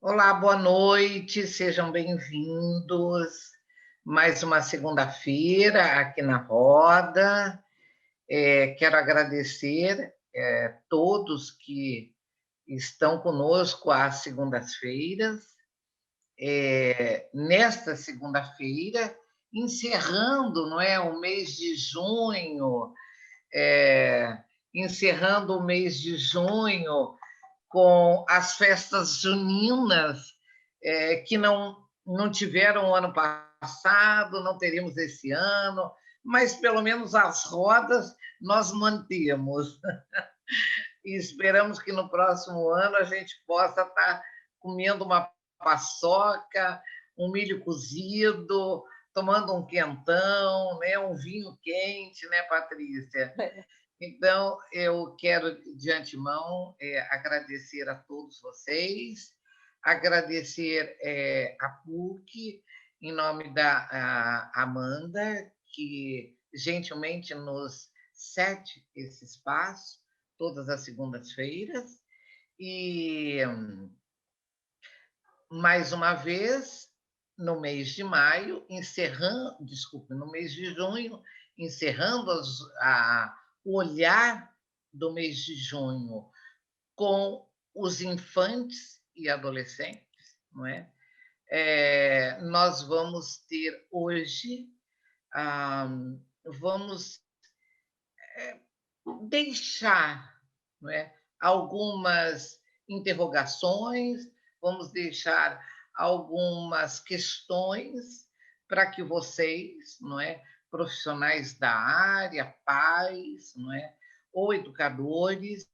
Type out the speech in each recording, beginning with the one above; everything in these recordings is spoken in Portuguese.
Olá, boa noite, sejam bem-vindos. Mais uma segunda-feira aqui na roda. Quero agradecer todos que estão conosco às segundas-feiras. Nesta segunda-feira, encerrando, não é, o mês de junho, é, encerrando o mês de junho com as festas juninas, que não tiveram o ano passado, não teremos esse ano, mas pelo menos as rodas nós mantemos. E esperamos que no próximo ano a gente possa estar comendo uma paçoca, um milho cozido, tomando um quentão, né? Um vinho quente, né, Patrícia? Então, eu quero, de antemão, agradecer a todos vocês, agradecer a PUC, em nome da Amanda, que gentilmente nos cede esse espaço, todas as segundas-feiras. E, mais uma vez, no mês de maio, no mês de junho, encerrando o olhar do mês de junho com os infantes e adolescentes, não é? Nós vamos ter hoje, ah, vamos deixar, não é, algumas interrogações, vamos deixar algumas questões para que vocês, não é, profissionais da área, pais, não é, ou educadores,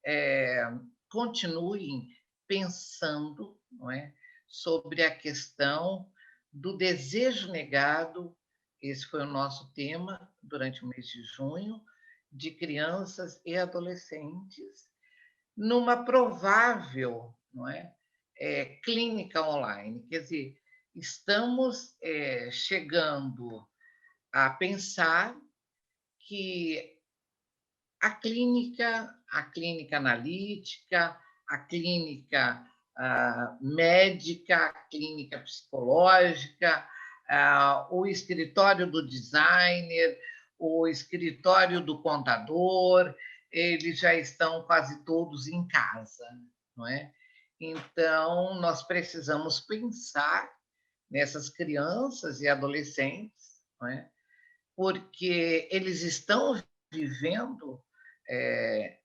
é, continuem pensando, não é, sobre a questão do desejo negado. Esse foi o nosso tema durante o mês de junho, de crianças e adolescentes, numa provável, não é, clínica online. Quer dizer, estamos chegando a pensar que a clínica analítica, a clínica médica, a clínica psicológica, o escritório do designer, o escritório do contador, eles já estão quase todos em casa, não é? Então, nós precisamos pensar nessas crianças e adolescentes, não é? Porque eles estão vivendo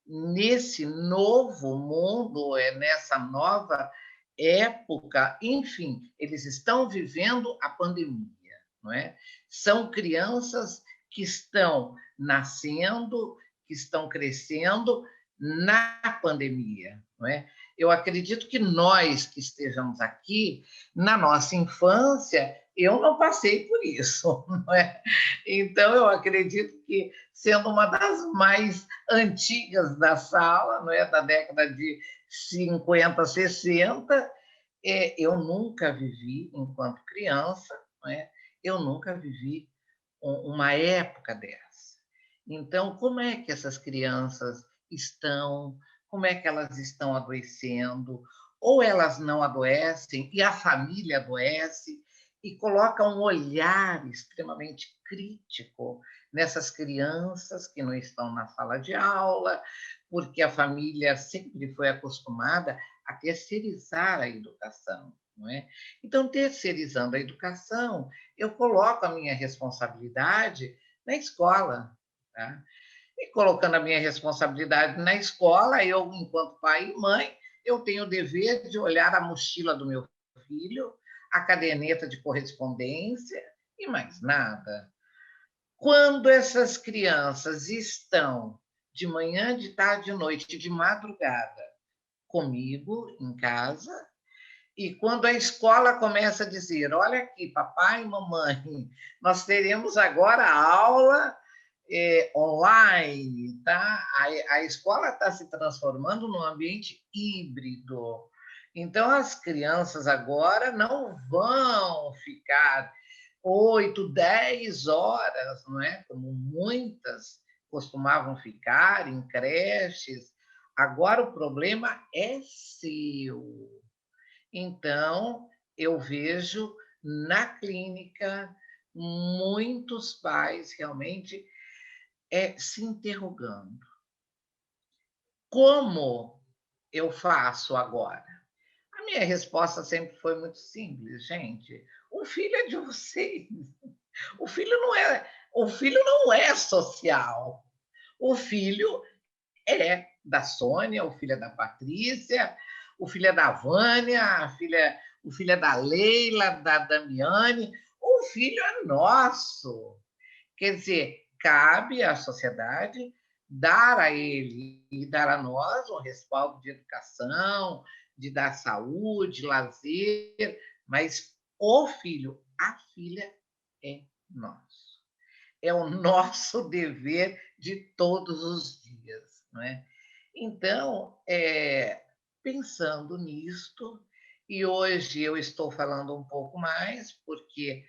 nesse novo mundo, nessa nova época, enfim, eles estão vivendo a pandemia, não é? São crianças que estão nascendo, que estão crescendo na pandemia, não é? Eu acredito que nós que estejamos aqui, na nossa infância, eu não passei por isso, não é? Então, eu acredito que, sendo uma das mais antigas da sala, não é, da década de 50, 60, eu nunca vivi, enquanto criança, não é, eu nunca vivi uma época dessa. Então, como é que essas crianças estão? Como é que elas estão adoecendo? Ou elas não adoecem e a família adoece e coloca um olhar extremamente crítico nessas crianças que não estão na sala de aula, porque a família sempre foi acostumada a terceirizar a educação, não é? Então, terceirizando a educação, eu coloco a minha responsabilidade na escola, tá? E colocando a minha responsabilidade na escola, eu, enquanto pai e mãe, eu tenho o dever de olhar a mochila do meu filho, a caderneta de correspondência e mais nada. Quando essas crianças estão de manhã, de tarde, de noite, de madrugada comigo em casa, e quando a escola começa a dizer: olha aqui, papai e mamãe, nós teremos agora aula online, tá? A escola está se transformando num ambiente híbrido. Então, as crianças agora não vão ficar 8, 10 horas, não é? Como muitas costumavam ficar em creches. Agora o problema é seu. Então, eu vejo na clínica muitos pais realmente se interrogando: como eu faço agora? A minha resposta sempre foi muito simples, gente. O filho é de vocês. O filho não é social. O filho é da Sônia, o filho é da Patrícia, o filho é da Vânia, o filho é da Leila, da Damiane. O filho é nosso. Quer dizer, cabe à sociedade dar a ele e dar a nós um respaldo de educação, de dar saúde, lazer, mas o filho, a filha é nosso. É o nosso dever de todos os dias, não é? Então, pensando nisto, e hoje eu estou falando um pouco mais, porque,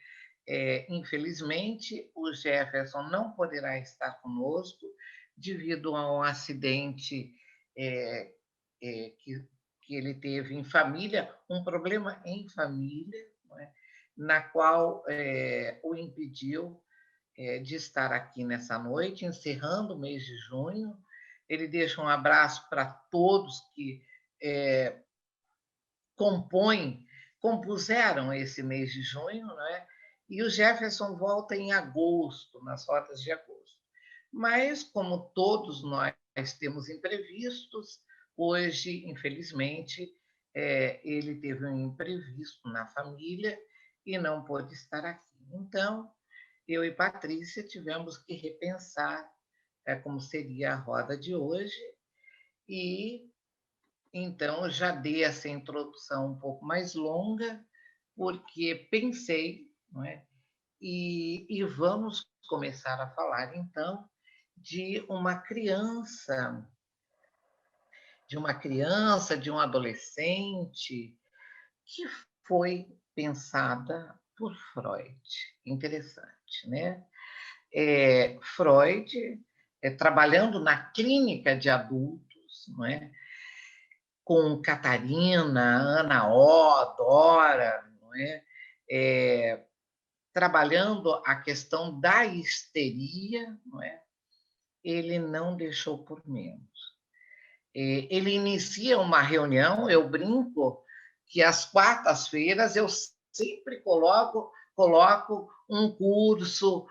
infelizmente, o Jefferson não poderá estar conosco devido a um acidente eh, que ele teve em família, um problema em família, não é? Na qual o impediu de estar aqui nessa noite, encerrando o mês de junho. Ele deixa um abraço para todos que é, compõem, compuseram esse mês de junho, não é? E o Jefferson volta em agosto, nas rotas de agosto. Mas, como todos nós temos imprevistos, hoje, infelizmente, ele teve um imprevisto na família e não pôde estar aqui. Então, eu e Patrícia tivemos que repensar como seria a roda de hoje e então já dei essa introdução um pouco mais longa, porque pensei, não é? E vamos começar a falar então de uma criança, de um adolescente que foi pensada por Freud. Interessante, né? Freud, trabalhando na clínica de adultos, não é? Com Catarina, Ana O, Dora, não é? Trabalhando a questão da histeria, não é? Ele não deixou por menos. Ele inicia uma reunião, eu brinco que às quartas-feiras eu sempre coloco um curso,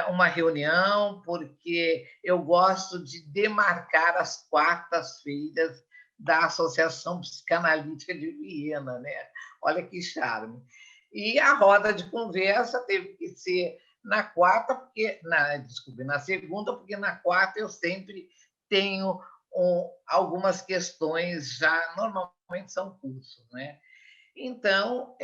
uma reunião, porque eu gosto de demarcar as quartas-feiras da Associação Psicanalítica de Viena, né? Olha que charme. E a roda de conversa teve que ser na quarta, desculpe, na segunda, porque na quarta eu sempre tenho algumas questões já normalmente são cursos, né? Então,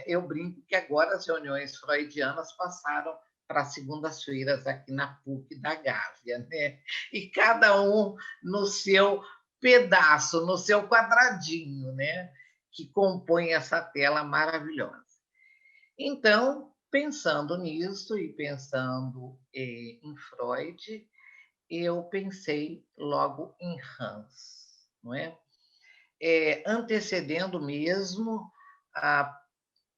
eu brinco que agora as reuniões freudianas passaram para segundas-feiras aqui na PUC da Gávea, né? E cada um no seu pedaço, no seu quadradinho, né? Que compõe essa tela maravilhosa. Então, pensando nisso e pensando em Freud, eu pensei logo em Hans, não é? Antecedendo mesmo a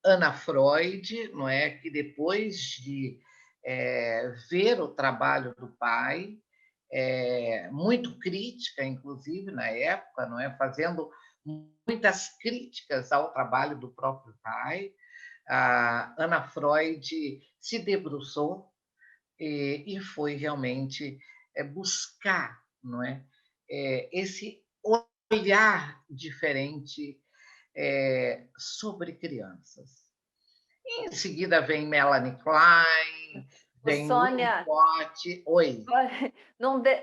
Ana Freud, não é? Que depois de ver o trabalho do pai, muito crítica, inclusive na época, não é? Fazendo muitas críticas ao trabalho do próprio pai, a Ana Freud se debruçou e foi realmente buscar, não é? Esse olhar diferente sobre crianças. E em seguida vem Melanie Klein, Ô, vem Sônia, Winnicott. Oi.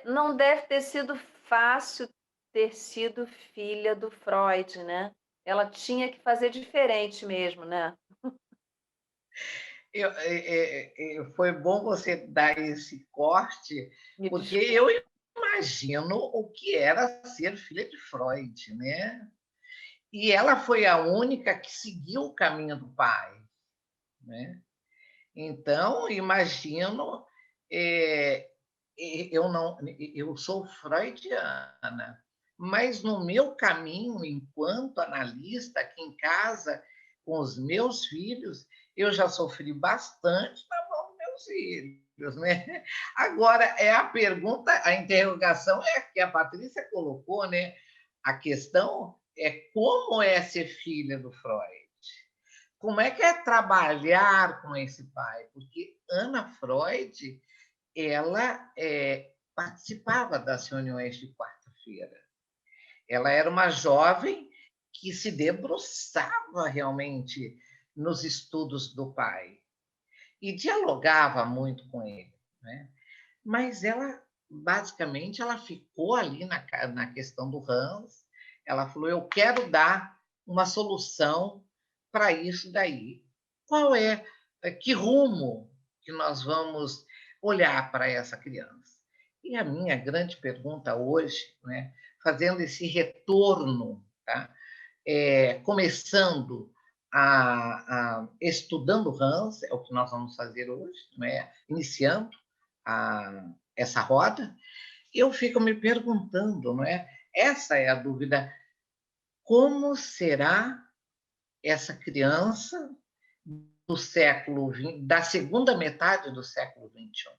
não deve ter sido fácil ter sido filha do Freud, né? Ela tinha que fazer diferente mesmo, né? Foi bom você dar esse corte, Me porque desculpe. eu imagino o que era ser filha de Freud, né? E ela foi a única que seguiu o caminho do pai, né? Então, imagino, eu não, eu sou freudiana, mas no meu caminho, enquanto analista, aqui em casa, com os meus filhos, eu já sofri bastante na mão dos meus filhos, né? Agora, é a pergunta, a interrogação é que a Patrícia colocou, né? A questão é como é ser filha do Freud? Como é que é trabalhar com esse pai? Porque Ana Freud, ela participava das reuniões de quarta-feira. Ela era uma jovem que se debruçava realmente nos estudos do pai e dialogava muito com ele, né? Mas ela, basicamente, ela ficou ali na questão do Hans. Ela falou: eu quero dar uma solução para isso daí. Qual é, que rumo que nós vamos olhar para essa criança? E a minha grande pergunta hoje, né, fazendo esse retorno, tá? Começando estudando Hans, é o que nós vamos fazer hoje, né? Iniciando essa roda, eu fico me perguntando, não é? Essa é a dúvida: como será essa criança do século XX, da segunda metade do século XXI?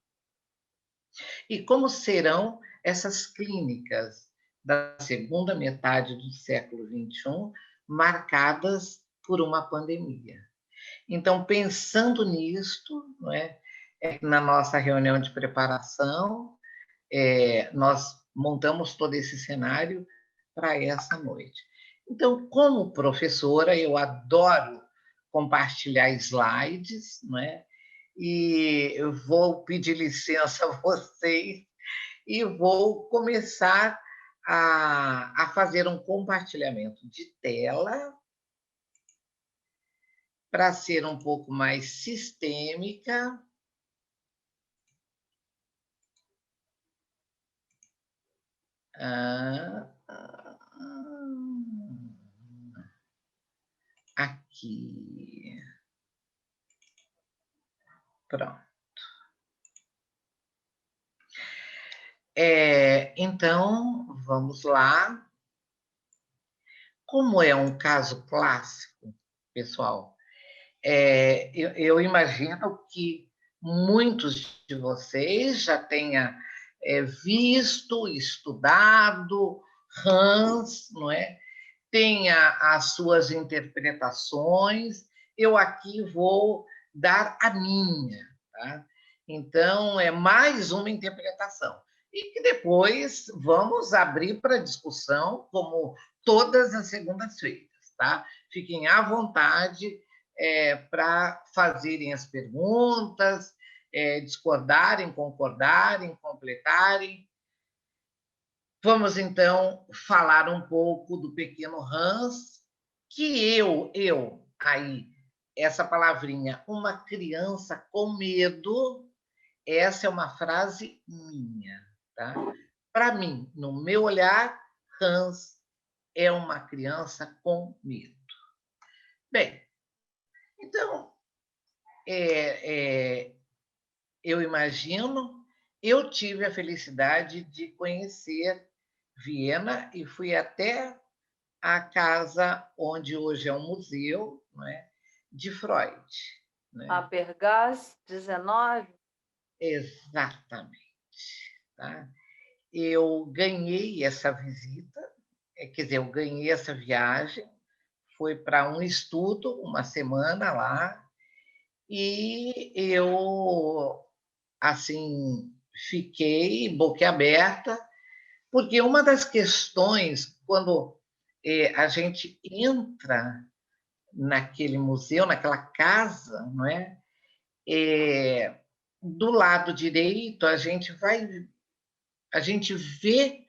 E como serão essas clínicas da segunda metade do século XXI, marcadas por uma pandemia? Então, pensando nisto, não é? Na nossa reunião de preparação, nós montamos todo esse cenário para essa noite. Então, como professora, eu adoro compartilhar slides, não é? E eu vou pedir licença a vocês e vou começar a fazer um compartilhamento de tela para ser um pouco mais sistêmica. Aqui. Pronto. Então, vamos lá. Como é um caso clássico, pessoal, eu imagino que muitos de vocês já tenham visto, estudado Hans, não é? Tenha as suas interpretações. Eu aqui vou dar a minha, tá? Então, é mais uma interpretação. E que depois vamos abrir para discussão, como todas as segundas-feiras, tá? Fiquem à vontade para fazerem as perguntas, discordarem, concordarem, completarem. Vamos, então, falar um pouco do pequeno Hans, que aí, essa palavrinha, uma criança com medo, essa é uma frase minha, tá? Para mim, no meu olhar, Hans é uma criança com medo. Bem, então, eu imagino, eu tive a felicidade de conhecer Viena e fui até a casa onde hoje é um museu, não é? De Freud. Né? Abergaz 19. Exatamente. Tá? Eu ganhei essa visita, quer dizer, eu ganhei essa viagem, foi para um estudo, uma semana lá, e eu, assim, fiquei boquiaberta, porque uma das questões, quando a gente entra naquele museu, naquela casa, não é? Do lado direito, a gente vê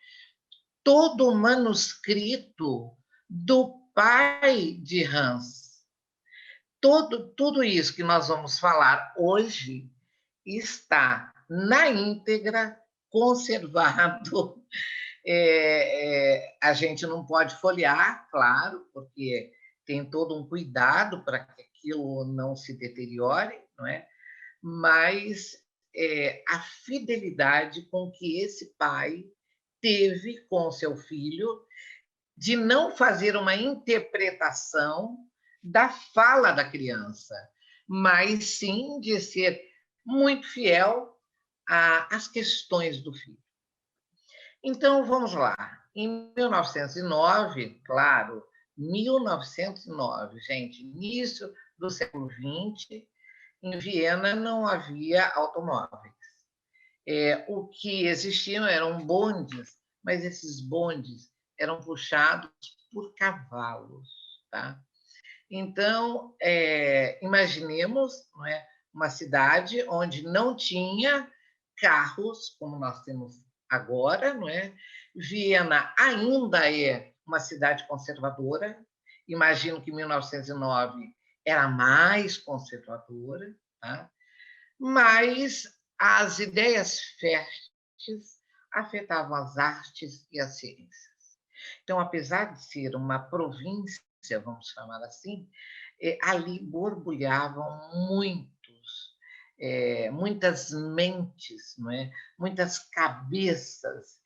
todo o manuscrito do pai de Hans. Tudo isso que nós vamos falar hoje está na íntegra, conservado. A gente não pode folhear, claro, porque tem todo um cuidado para que aquilo não se deteriore, não é? Mas a fidelidade com que esse pai teve com seu filho de não fazer uma interpretação da fala da criança, mas sim de ser muito fiel às questões do filho. Então, vamos lá. Em 1909, claro, 1909, gente, início do século XX, em Viena não havia automóveis. O que existiam eram bondes, mas esses bondes eram puxados por cavalos. Tá? Então, imaginemos, não é, uma cidade onde não tinha carros, como nós temos agora, não é? Viena ainda é uma cidade conservadora. Imagino que 1909 era mais conservadora, tá? Mas as ideias férteis afetavam as artes e as ciências. Então, apesar de ser uma província, vamos chamar assim, ali borbulhavam muitas mentes, não é? Muitas cabeças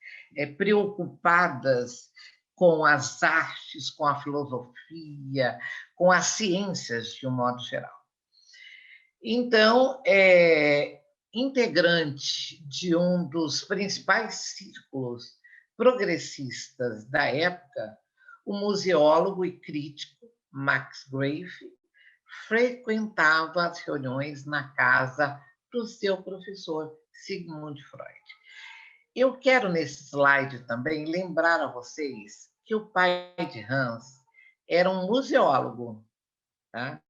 preocupadas com as artes, com a filosofia, com as ciências, de um modo geral. Então, integrante de um dos principais círculos progressistas da época, o museólogo e crítico Max Grave frequentava as reuniões na casa do seu professor Sigmund Freud. Eu quero, nesse slide também, lembrar a vocês que o pai de Hans era um museólogo, tá?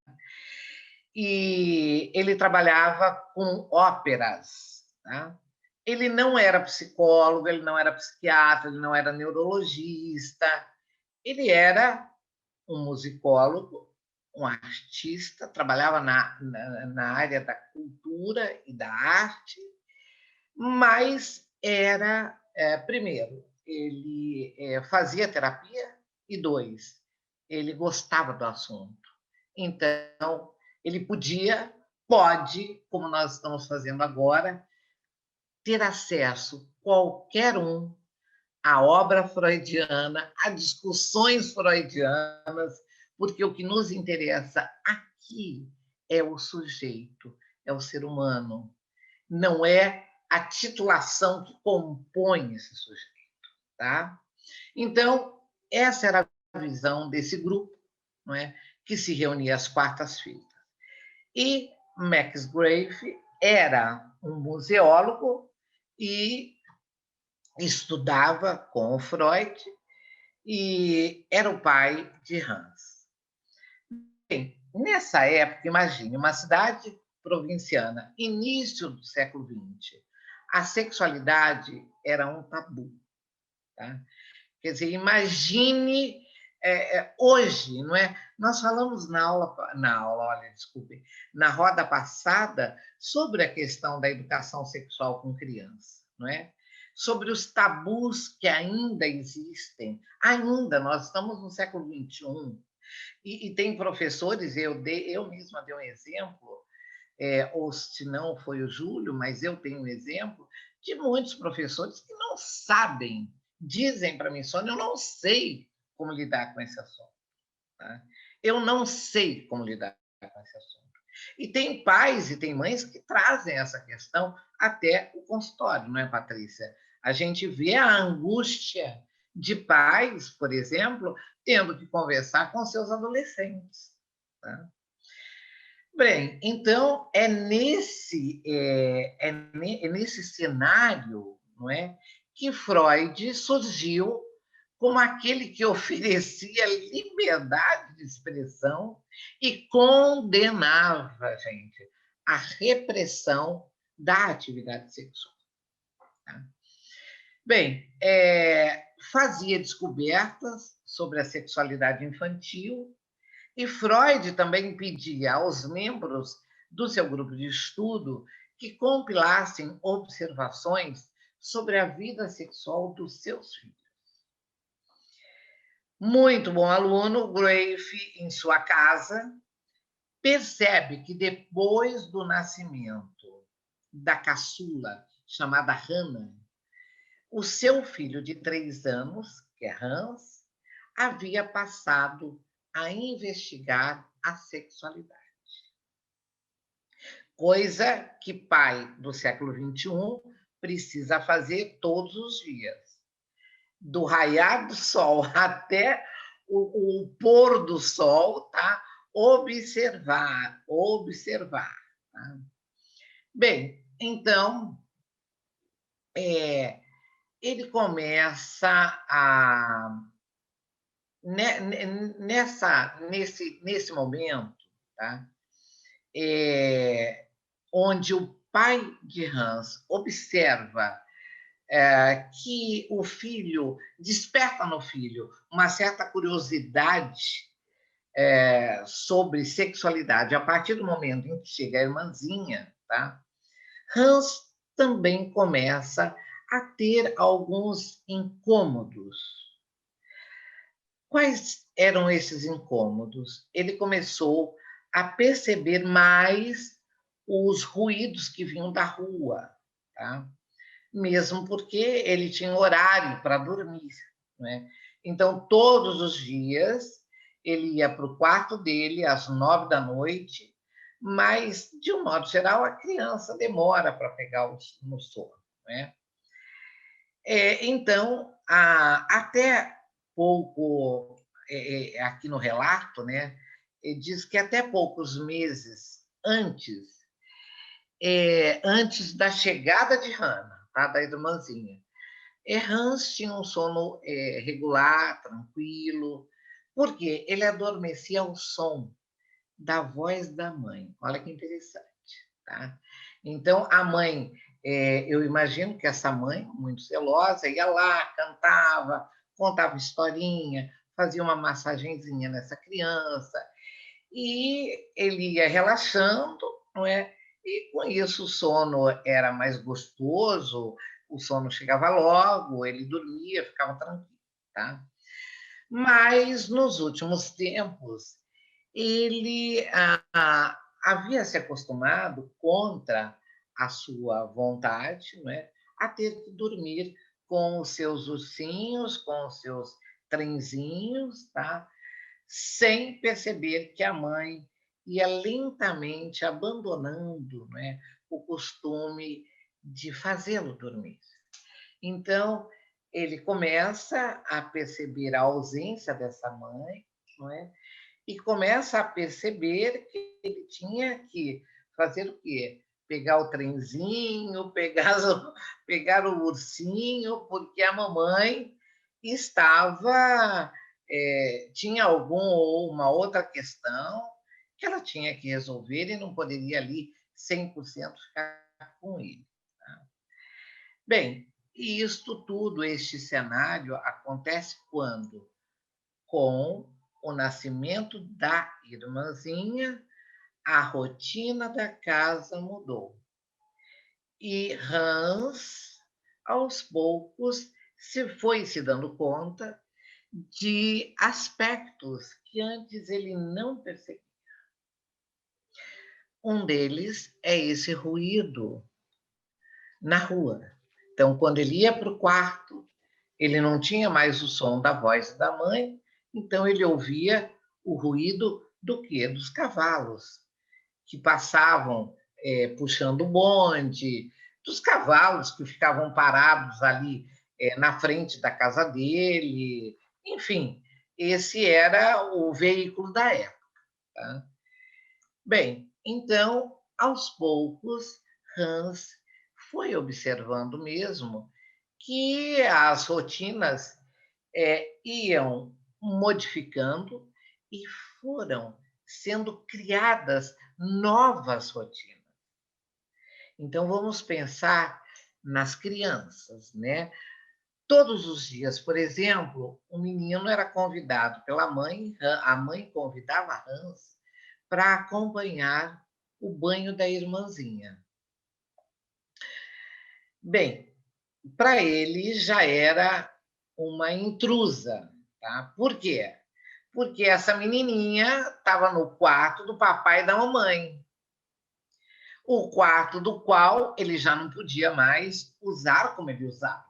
E ele trabalhava com óperas. Tá? Ele não era psicólogo, ele não era psiquiatra, ele não era neurologista, ele era um musicólogo, um artista, trabalhava na área da cultura e da arte, mas era, primeiro, ele fazia terapia, e dois, ele gostava do assunto. Então, ele pode, como nós estamos fazendo agora, ter acesso, qualquer um, à obra freudiana, a discussões freudianas, porque o que nos interessa aqui é o sujeito, é o ser humano, não é a titulação que compõe esse sujeito. Tá? Então, essa era a visão desse grupo, não é? Que se reunia às quartas-feiras. E Max Grave era um museólogo e estudava com o Freud e era o pai de Hans. Bem, nessa época, imagine, uma cidade provinciana, início do século XX, a sexualidade era um tabu. Tá? Quer dizer, imagine hoje, não é? Nós falamos olha, desculpe, na roda passada sobre a questão da educação sexual com criança, não é? Sobre os tabus que ainda existem. Ainda, nós estamos no século XXI e tem professores, eu mesma dei um exemplo, ou se não foi o Júlio, mas eu tenho um exemplo de muitos professores que não sabem, dizem para mim, Sônia, eu não sei como lidar com esse assunto. Tá? Eu não sei como lidar com esse assunto. E tem pais e tem mães que trazem essa questão até o consultório, não é, Patrícia? A gente vê a angústia de pais, por exemplo, tendo que conversar com seus adolescentes. Tá? Bem, então nesse cenário, não é, que Freud surgiu como aquele que oferecia liberdade de expressão e condenava, gente, a repressão da atividade sexual. Tá? Bem, fazia descobertas sobre a sexualidade infantil, e Freud também pedia aos membros do seu grupo de estudo que compilassem observações sobre a vida sexual dos seus filhos. Muito bom aluno, Grave, em sua casa, percebe que depois do nascimento da caçula, chamada Hannah, O seu filho de 3 anos, que é Hans, havia passado a investigar a sexualidade, coisa que pai do século XXI precisa fazer todos os dias, do raiar do sol até o pôr do sol, tá? Observar, observar. Tá? Bem, então, ele começa a nesse momento, tá? Onde o pai de Hans observa que o filho desperta no filho uma certa curiosidade sobre sexualidade a partir do momento em que chega a irmãzinha, tá? Hans também começa a ter alguns incômodos. Quais eram esses incômodos? Ele começou a perceber mais os ruídos que vinham da rua, tá? Mesmo porque ele tinha horário para dormir, né? Então, todos os dias, ele ia para o quarto dele às 9 da noite, mas, de um modo geral, a criança demora para pegar no sono, né? Então, até pouco, aqui no relato, né, diz que até poucos meses antes da chegada de Hannah, tá, da irmãzinha, Hans tinha um sono regular, tranquilo, porque ele adormecia ao som da voz da mãe. Olha que interessante, tá? Então, a mãe, eu imagino que essa mãe, muito zelosa, ia lá, cantava, contava historinha, fazia uma massagenzinha nessa criança, e ele ia relaxando, não é? E com isso o sono era mais gostoso, o sono chegava logo, ele dormia, ficava tranquilo, tá? Mas nos últimos tempos ele havia se acostumado, contra a sua vontade, né, a ter que dormir com os seus ursinhos, com os seus trenzinhos, tá? Sem perceber que a mãe ia lentamente abandonando, né, o costume de fazê-lo dormir. Então, ele começa a perceber a ausência dessa mãe, não é? E começa a perceber que ele tinha que fazer o quê? Pegar o trenzinho, pegar o ursinho, porque a mamãe tinha alguma outra questão que ela tinha que resolver e não poderia ali 100% ficar com ele. Tá? Bem, e isto tudo, este cenário, acontece quando? Com o nascimento da irmãzinha, a rotina da casa mudou. E Hans, aos poucos, se dando conta de aspectos que antes ele não percebia. Um deles é esse ruído na rua. Então, quando ele ia para o quarto, ele não tinha mais o som da voz da mãe, então ele ouvia o ruído do quê? Dos cavalos, que passavam puxando o bonde, dos cavalos que ficavam parados ali na frente da casa dele. Enfim, esse era o veículo da época. Tá? Bem, então, aos poucos, Hans foi observando mesmo que as rotinas iam modificando e foram sendo criadas novas rotinas. Então, vamos pensar nas crianças, né? Todos os dias, por exemplo, o menino era convidado pela mãe, a mãe convidava Hans para acompanhar o banho da irmãzinha. Bem, para ele já era uma intrusa, tá? Por quê? Porque essa menininha estava no quarto do papai e da mamãe, o quarto do qual ele já não podia mais usar como ele usava.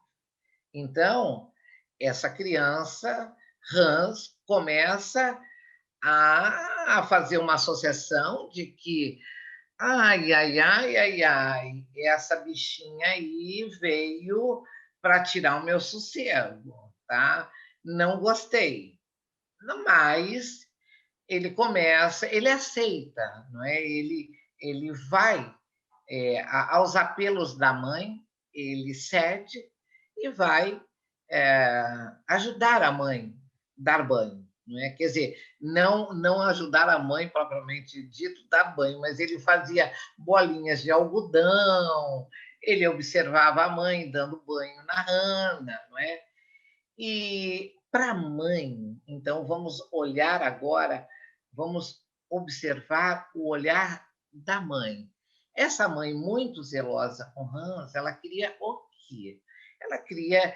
Então, essa criança, Hans, começa a fazer uma associação de que, ai, ai, ai, ai, ai, essa bichinha aí veio para tirar o meu sossego, tá? Não gostei. Mas ele aceita, não é? Ele vai aos apelos da mãe, ele cede e vai ajudar a mãe a dar banho. Não é? Quer dizer, não ajudar a mãe propriamente dito dar banho, mas ele fazia bolinhas de algodão, ele observava a mãe dando banho na Hannah, não é? E para a mãe, então vamos olhar agora, vamos observar o olhar da mãe. Essa mãe muito zelosa com Hans, ela queria o quê? Ela queria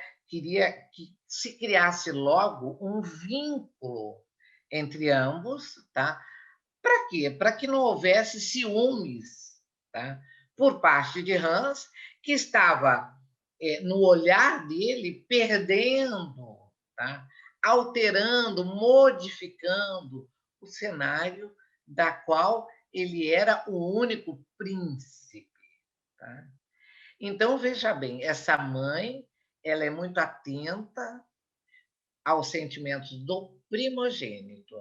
que se criasse logo um vínculo entre ambos, tá? Para quê? Para que não houvesse ciúmes, tá? Por parte de Hans, que estava no olhar dele perdendo, tá? Alterando, modificando o cenário da qual ele era o único príncipe. Tá? Então, veja bem, essa mãe ela é muito atenta aos sentimentos do primogênito.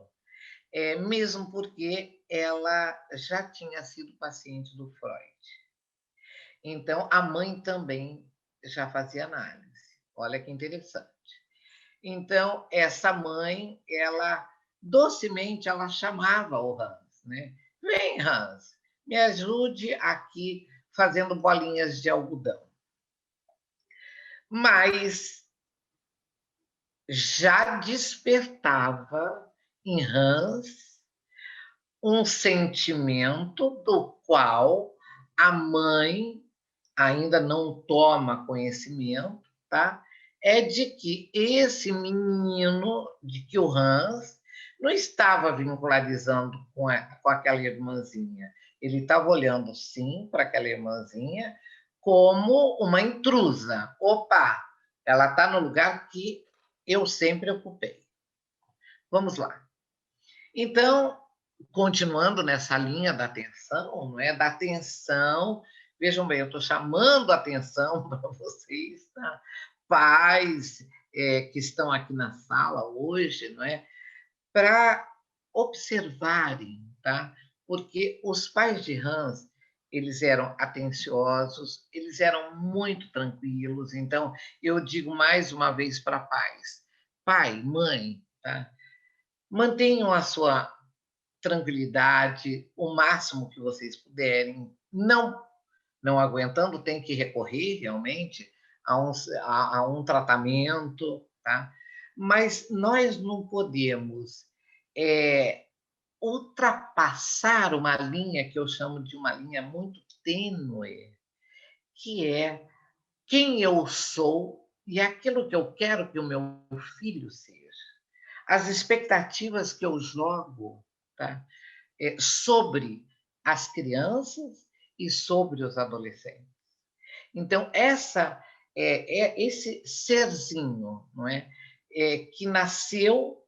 Mesmo porque ela já tinha sido paciente do Freud. Então, a mãe também já fazia análise. Olha que interessante. Então, essa mãe, ela docemente ela chamava o Hans, né? Vem, Hans, me ajude aqui fazendo bolinhas de algodão. Mas já despertava em Hans um sentimento do qual a mãe ainda não toma conhecimento, tá? É de que esse menino, de que o Hans não estava vincularizando com aquela irmãzinha. Ele estava olhando, sim, para aquela irmãzinha como uma intrusa. Opa, ela está no lugar que eu sempre ocupei. Vamos lá. Então, continuando nessa linha da atenção, não é? Da atenção, vejam bem, eu estou chamando a atenção para vocês, tá? Pais que estão aqui na sala hoje, não é? Para observarem, tá? Porque os pais de Hans, eles eram atenciosos, eles eram muito tranquilos. Então, eu digo mais uma vez para pais: pai, mãe, tá? Mantenham a sua tranquilidade, o máximo que vocês puderem. Não aguentando, tem que recorrer realmente a um tratamento, tá? Mas nós não podemos é, ultrapassar uma linha que eu chamo de uma linha muito tênue, que é quem eu sou e aquilo que eu quero que o meu filho seja. As expectativas que eu jogo, tá? Sobre as crianças e sobre os adolescentes. Então, esse serzinho, não é? Que nasceu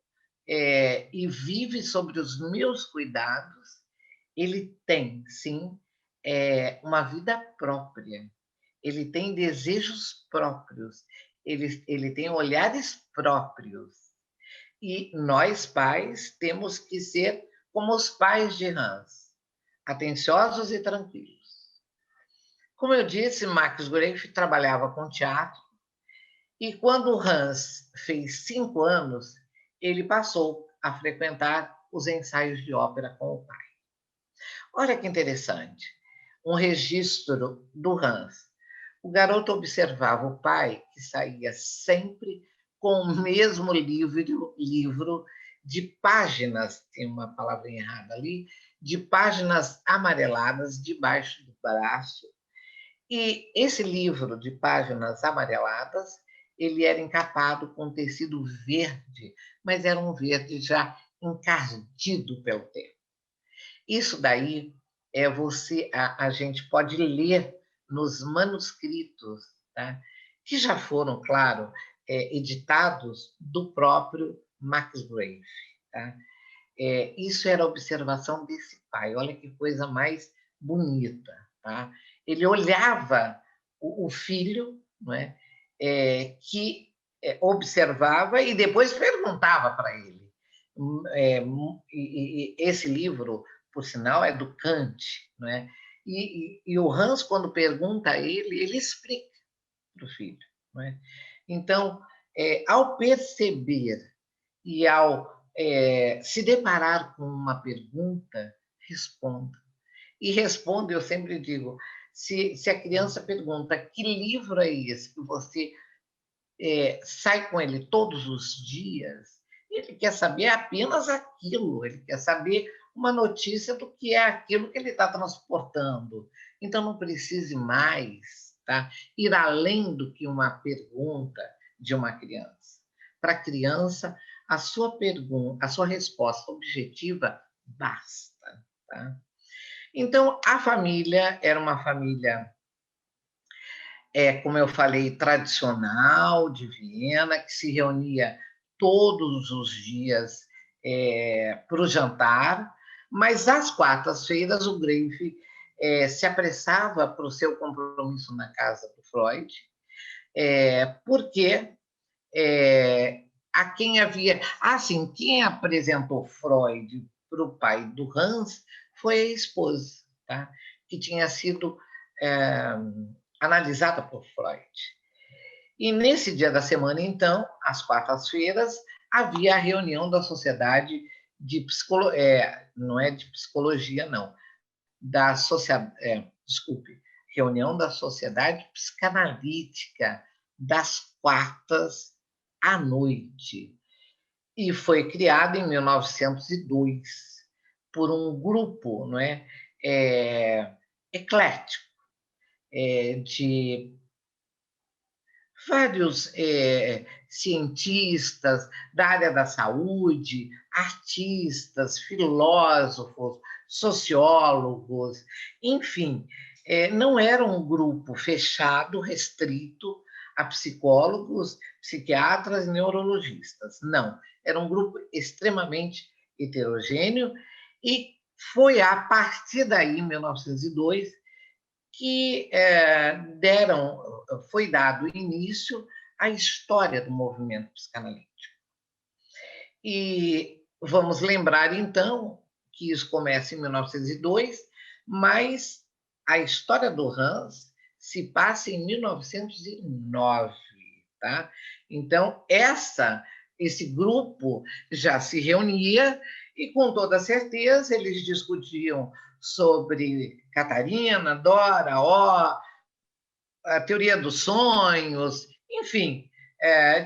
e vive sobre os meus cuidados, ele tem, sim, uma vida própria, ele tem desejos próprios, ele tem olhares próprios. E nós, pais, temos que ser como os pais de Hans, atenciosos e tranquilos. Como eu disse, Max Greif trabalhava com teatro e quando Hans fez 5 anos, ele passou a frequentar os ensaios de ópera com o pai. Olha que interessante, um registro do Hans. O garoto observava o pai, que saía sempre com o mesmo livro de páginas, tem uma palavrinha errada ali, de páginas amareladas debaixo do braço. E esse livro de páginas amareladas, ele era encapado com tecido verde, mas era um verde já encardido pelo tempo. Isso daí a gente pode ler nos manuscritos, tá? que já foram, claro, editados do próprio Max Grave. Tá? Isso era a observação desse pai. Olha que coisa mais bonita. Tá? Ele olhava o filho, não é? Que observava e depois perguntava para ele. E esse livro, por sinal, é do Kant. Não é? E o Hans, quando pergunta a ele explica para o filho. Não é? Então, ao perceber e ao se deparar com uma pergunta, responda. E responda, eu sempre digo, se a criança pergunta que livro é esse que você sai com ele todos os dias, ele quer saber apenas aquilo, ele quer saber uma notícia do que é aquilo que ele está transportando. Então, não precise mais, tá, ir além do que uma pergunta de uma criança. Para a criança, a sua pergunta, a sua resposta objetiva basta. Tá? Então, a família era uma família, como eu falei, tradicional de Viena, que se reunia todos os dias para o jantar, mas às quartas-feiras o Grafe se apressava para o seu compromisso na casa do Freud, porque a quem havia... Assim, quem apresentou Freud para o pai do Hans foi a esposa, tá? Que tinha sido analisada por Freud. E nesse dia da semana, então, às quartas-feiras, havia a reunião da Sociedade de Psicologia, não é de Psicologia, não, da Sociedade, desculpe, reunião da Sociedade Psicanalítica das quartas à noite. E foi criada em 1902 por um grupo, não é, eclético, de vários cientistas da área da saúde, artistas, filósofos, sociólogos, enfim, não era um grupo fechado, restrito a psicólogos, psiquiatras e neurologistas. Não, era um grupo extremamente heterogêneo e foi a partir daí, em 1902, que foi dado início à história do movimento psicanalítico. E vamos lembrar, então, que isso começa em 1902, mas a história do Hans se passa em 1909, tá? Então, esse grupo já se reunia e, com toda certeza, eles discutiam sobre Catarina, Dora, a teoria dos sonhos, enfim,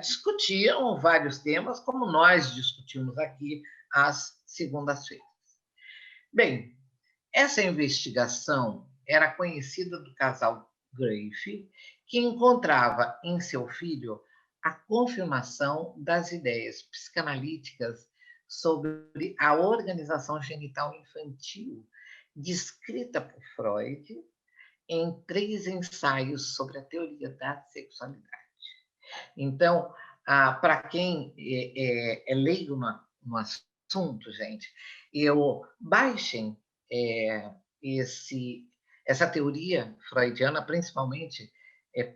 discutiam vários temas, como nós discutimos aqui às segundas-feiras. Bem, essa investigação era conhecida do casal Grafe, que encontrava em seu filho a confirmação das ideias psicanalíticas sobre a organização genital infantil, descrita por Freud em 3 ensaios sobre a teoria da sexualidade. Então, para quem é leigo no assunto, gente, baixem essa teoria freudiana, principalmente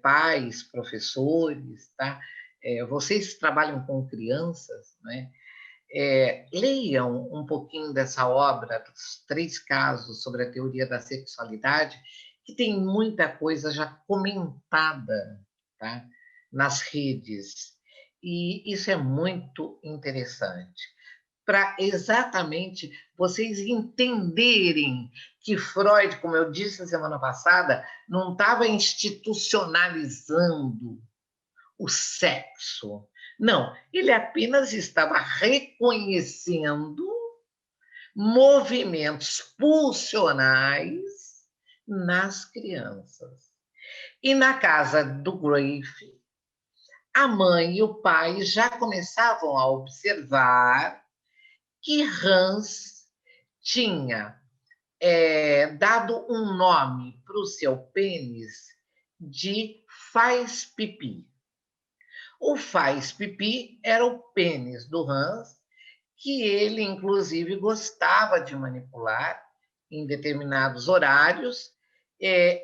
pais, professores, tá? Vocês que trabalham com crianças, né? Leiam um pouquinho dessa obra, dos 3 casos sobre a teoria da sexualidade, que tem muita coisa já comentada, tá? Nas redes. E isso é muito interessante, para exatamente vocês entenderem que Freud, como eu disse na semana passada, não estava institucionalizando o sexo. Não, ele apenas estava reconhecendo movimentos pulsionais nas crianças. E na casa do Grafe, a mãe e o pai já começavam a observar que Hans tinha dado um nome para o seu pênis de faz pipi. O faz pipi era o pênis do Hans, que ele, inclusive, gostava de manipular em determinados horários.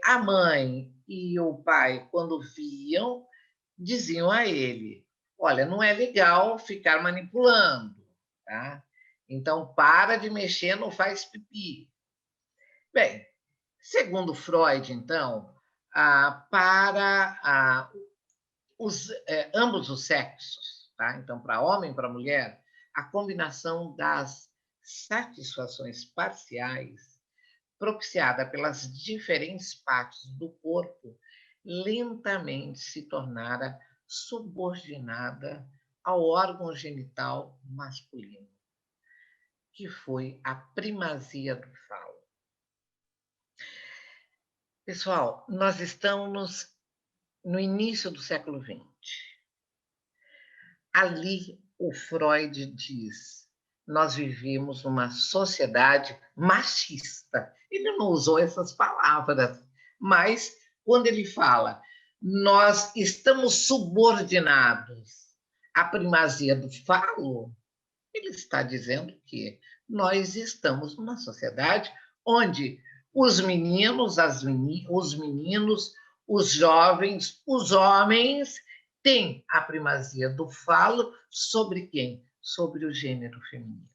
A mãe e o pai, quando viam, diziam a ele: olha, não é legal ficar manipulando, tá? Então, para de mexer no faz pipi. Bem, segundo Freud, então, para ambos os sexos, tá? Então, para homem e para mulher, a combinação das satisfações parciais propiciada pelas diferentes partes do corpo lentamente se tornara subordinada ao órgão genital masculino, que foi a primazia do falo. Pessoal, nós estamos no início do século XX. Ali, o Freud diz: nós vivemos numa sociedade machista. Ele não usou essas palavras, mas quando ele fala, nós estamos subordinados à primazia do falo, ele está dizendo que nós estamos numa sociedade onde os meninos, os meninos, os jovens, os homens têm a primazia do falo sobre quem? Sobre o gênero feminino.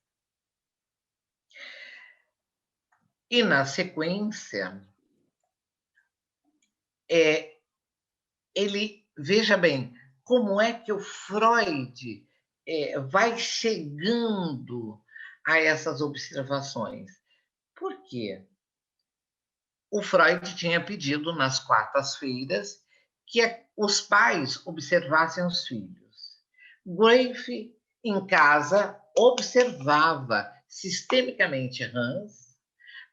E, na sequência, ele, veja bem, como é que o Freud vai chegando a essas observações. Por quê? O Freud tinha pedido nas quartas-feiras que os pais observassem os filhos. Grafe, em casa, observava sistemicamente Hans,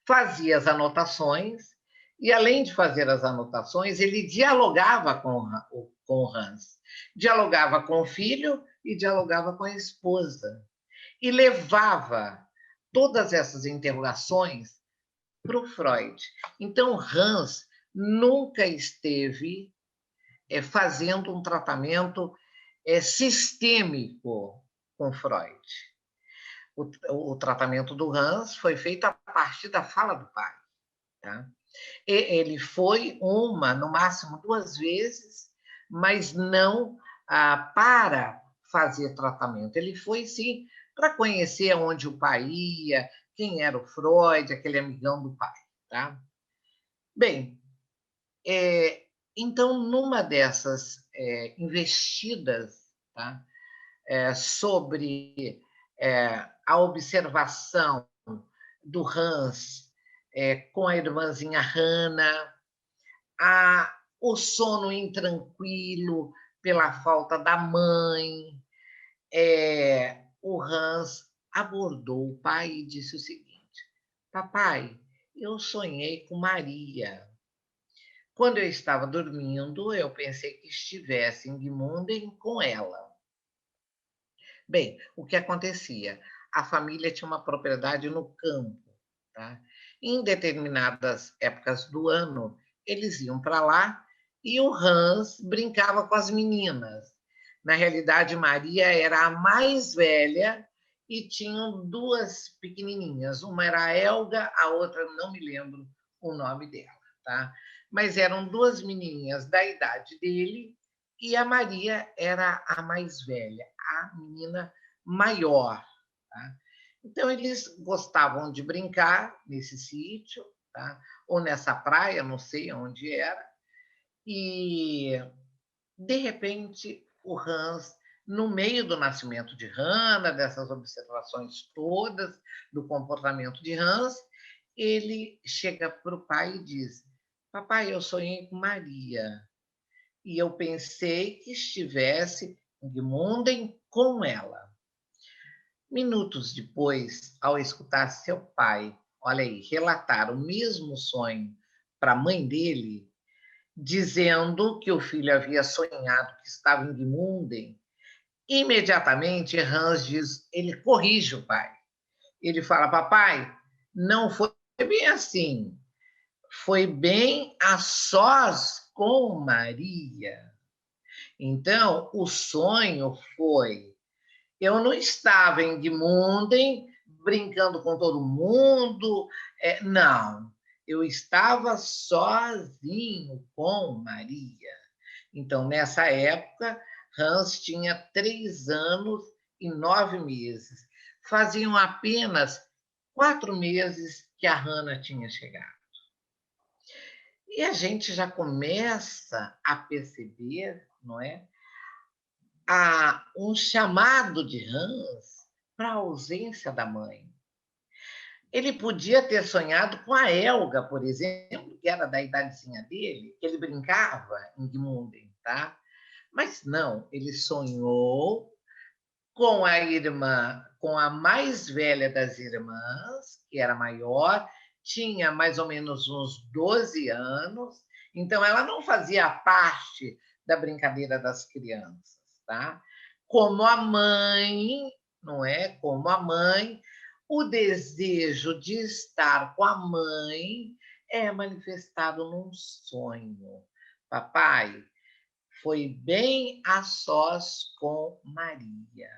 fazia as anotações, e, além de fazer as anotações, ele dialogava com Hans. Dialogava com o filho e dialogava com a esposa. E levava todas essas interrogações para o Freud. Então, Hans nunca esteve fazendo um tratamento sistêmico com Freud. O tratamento do Hans foi feito a partir da fala do pai. Tá? Ele foi no máximo 2 vezes, mas não para fazer tratamento. Ele foi, sim, para conhecer onde o pai ia, quem era o Freud, aquele amigão do pai. Tá? Bem, então, numa dessas investidas, tá? Sobre a observação do Hans com a irmãzinha Hannah, o sono intranquilo pela falta da mãe, o Hans abordou o pai e disse o seguinte: papai, eu sonhei com Maria. Quando eu estava dormindo, eu pensei que estivesse em Gmunden com ela. Bem, o que acontecia? A família tinha uma propriedade no campo. Tá? Em determinadas épocas do ano, eles iam para lá e o Hans brincava com as meninas. Na realidade, Maria era a mais velha e tinham 2 pequenininhas. Uma era a Helga, a outra não me lembro o nome dela. Tá? Mas eram 2 menininhas da idade dele e a Maria era a mais velha, a menina maior. Tá? Então, eles gostavam de brincar nesse sítio, tá? Ou nessa praia, não sei onde era, e, de repente, o Hans, no meio do nascimento de Hannah, dessas observações todas do comportamento de Hans, ele chega para o pai e diz: papai, eu sonhei com Maria, e eu pensei que estivesse em Gmunden com ela. Minutos depois, ao escutar seu pai, olha aí, relatar o mesmo sonho para a mãe dele, dizendo que o filho havia sonhado que estava em Gmunden, imediatamente Hans diz, ele corrige o pai. Ele fala: papai, não foi bem assim. Foi bem a sós com Maria. Então, o sonho foi: eu não estava em Gmunden brincando com todo mundo, não, eu estava sozinho com Maria. Então, nessa época, Hans tinha 3 anos e 9 meses. Faziam apenas 4 meses que a Hannah tinha chegado. E a gente já começa a perceber, não é, um chamado de Hans para a ausência da mãe. Ele podia ter sonhado com a Helga, por exemplo, que era da idadezinha dele, que ele brincava em Gmunden, tá? Mas não, ele sonhou com a irmã, com a mais velha das irmãs, que era maior, tinha mais ou menos uns 12 anos, então ela não fazia parte da brincadeira das crianças, tá? Como a mãe, não é? Como a mãe, o desejo de estar com a mãe é manifestado num sonho. Papai foi bem a sós com Maria.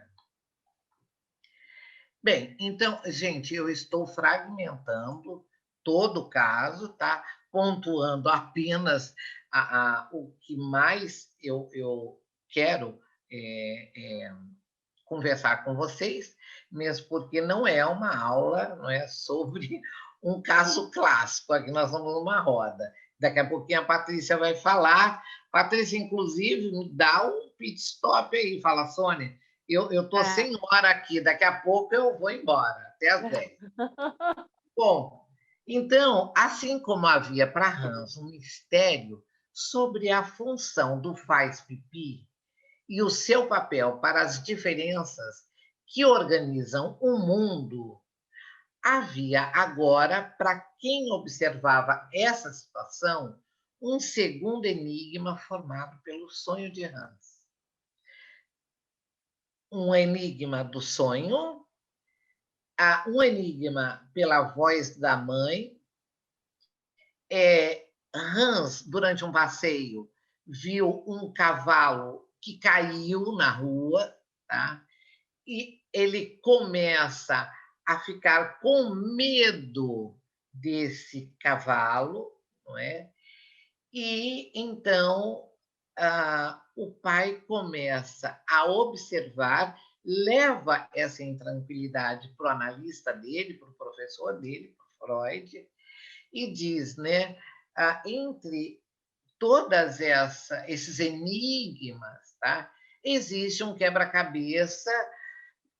Bem, então, gente, eu estou fragmentando todo o caso, tá? Pontuando apenas o que mais eu quero conversar com vocês, mesmo porque não é uma aula, não é sobre um caso clássico. Aqui nós vamos numa roda. Daqui a pouquinho a Patrícia vai falar. Patrícia, inclusive, me dá um pit stop aí. Fala, Sônia, eu estou sem hora aqui, daqui a pouco eu vou embora, até às 10. Bom, então, assim como havia para Hans um mistério sobre a função do faz pipi e o seu papel para as diferenças que organizam o mundo, havia agora, para quem observava essa situação, um segundo enigma formado pelo sonho de Hans. Um enigma do sonho, um enigma pela voz da mãe. Hans, durante um passeio, viu um cavalo que caiu na rua, tá? E ele começa a ficar com medo desse cavalo, não é? E então o pai começa a observar, leva essa intranquilidade para o analista dele, para o professor dele, para Freud, e diz, né, entre todas esses enigmas, tá, existe um quebra-cabeça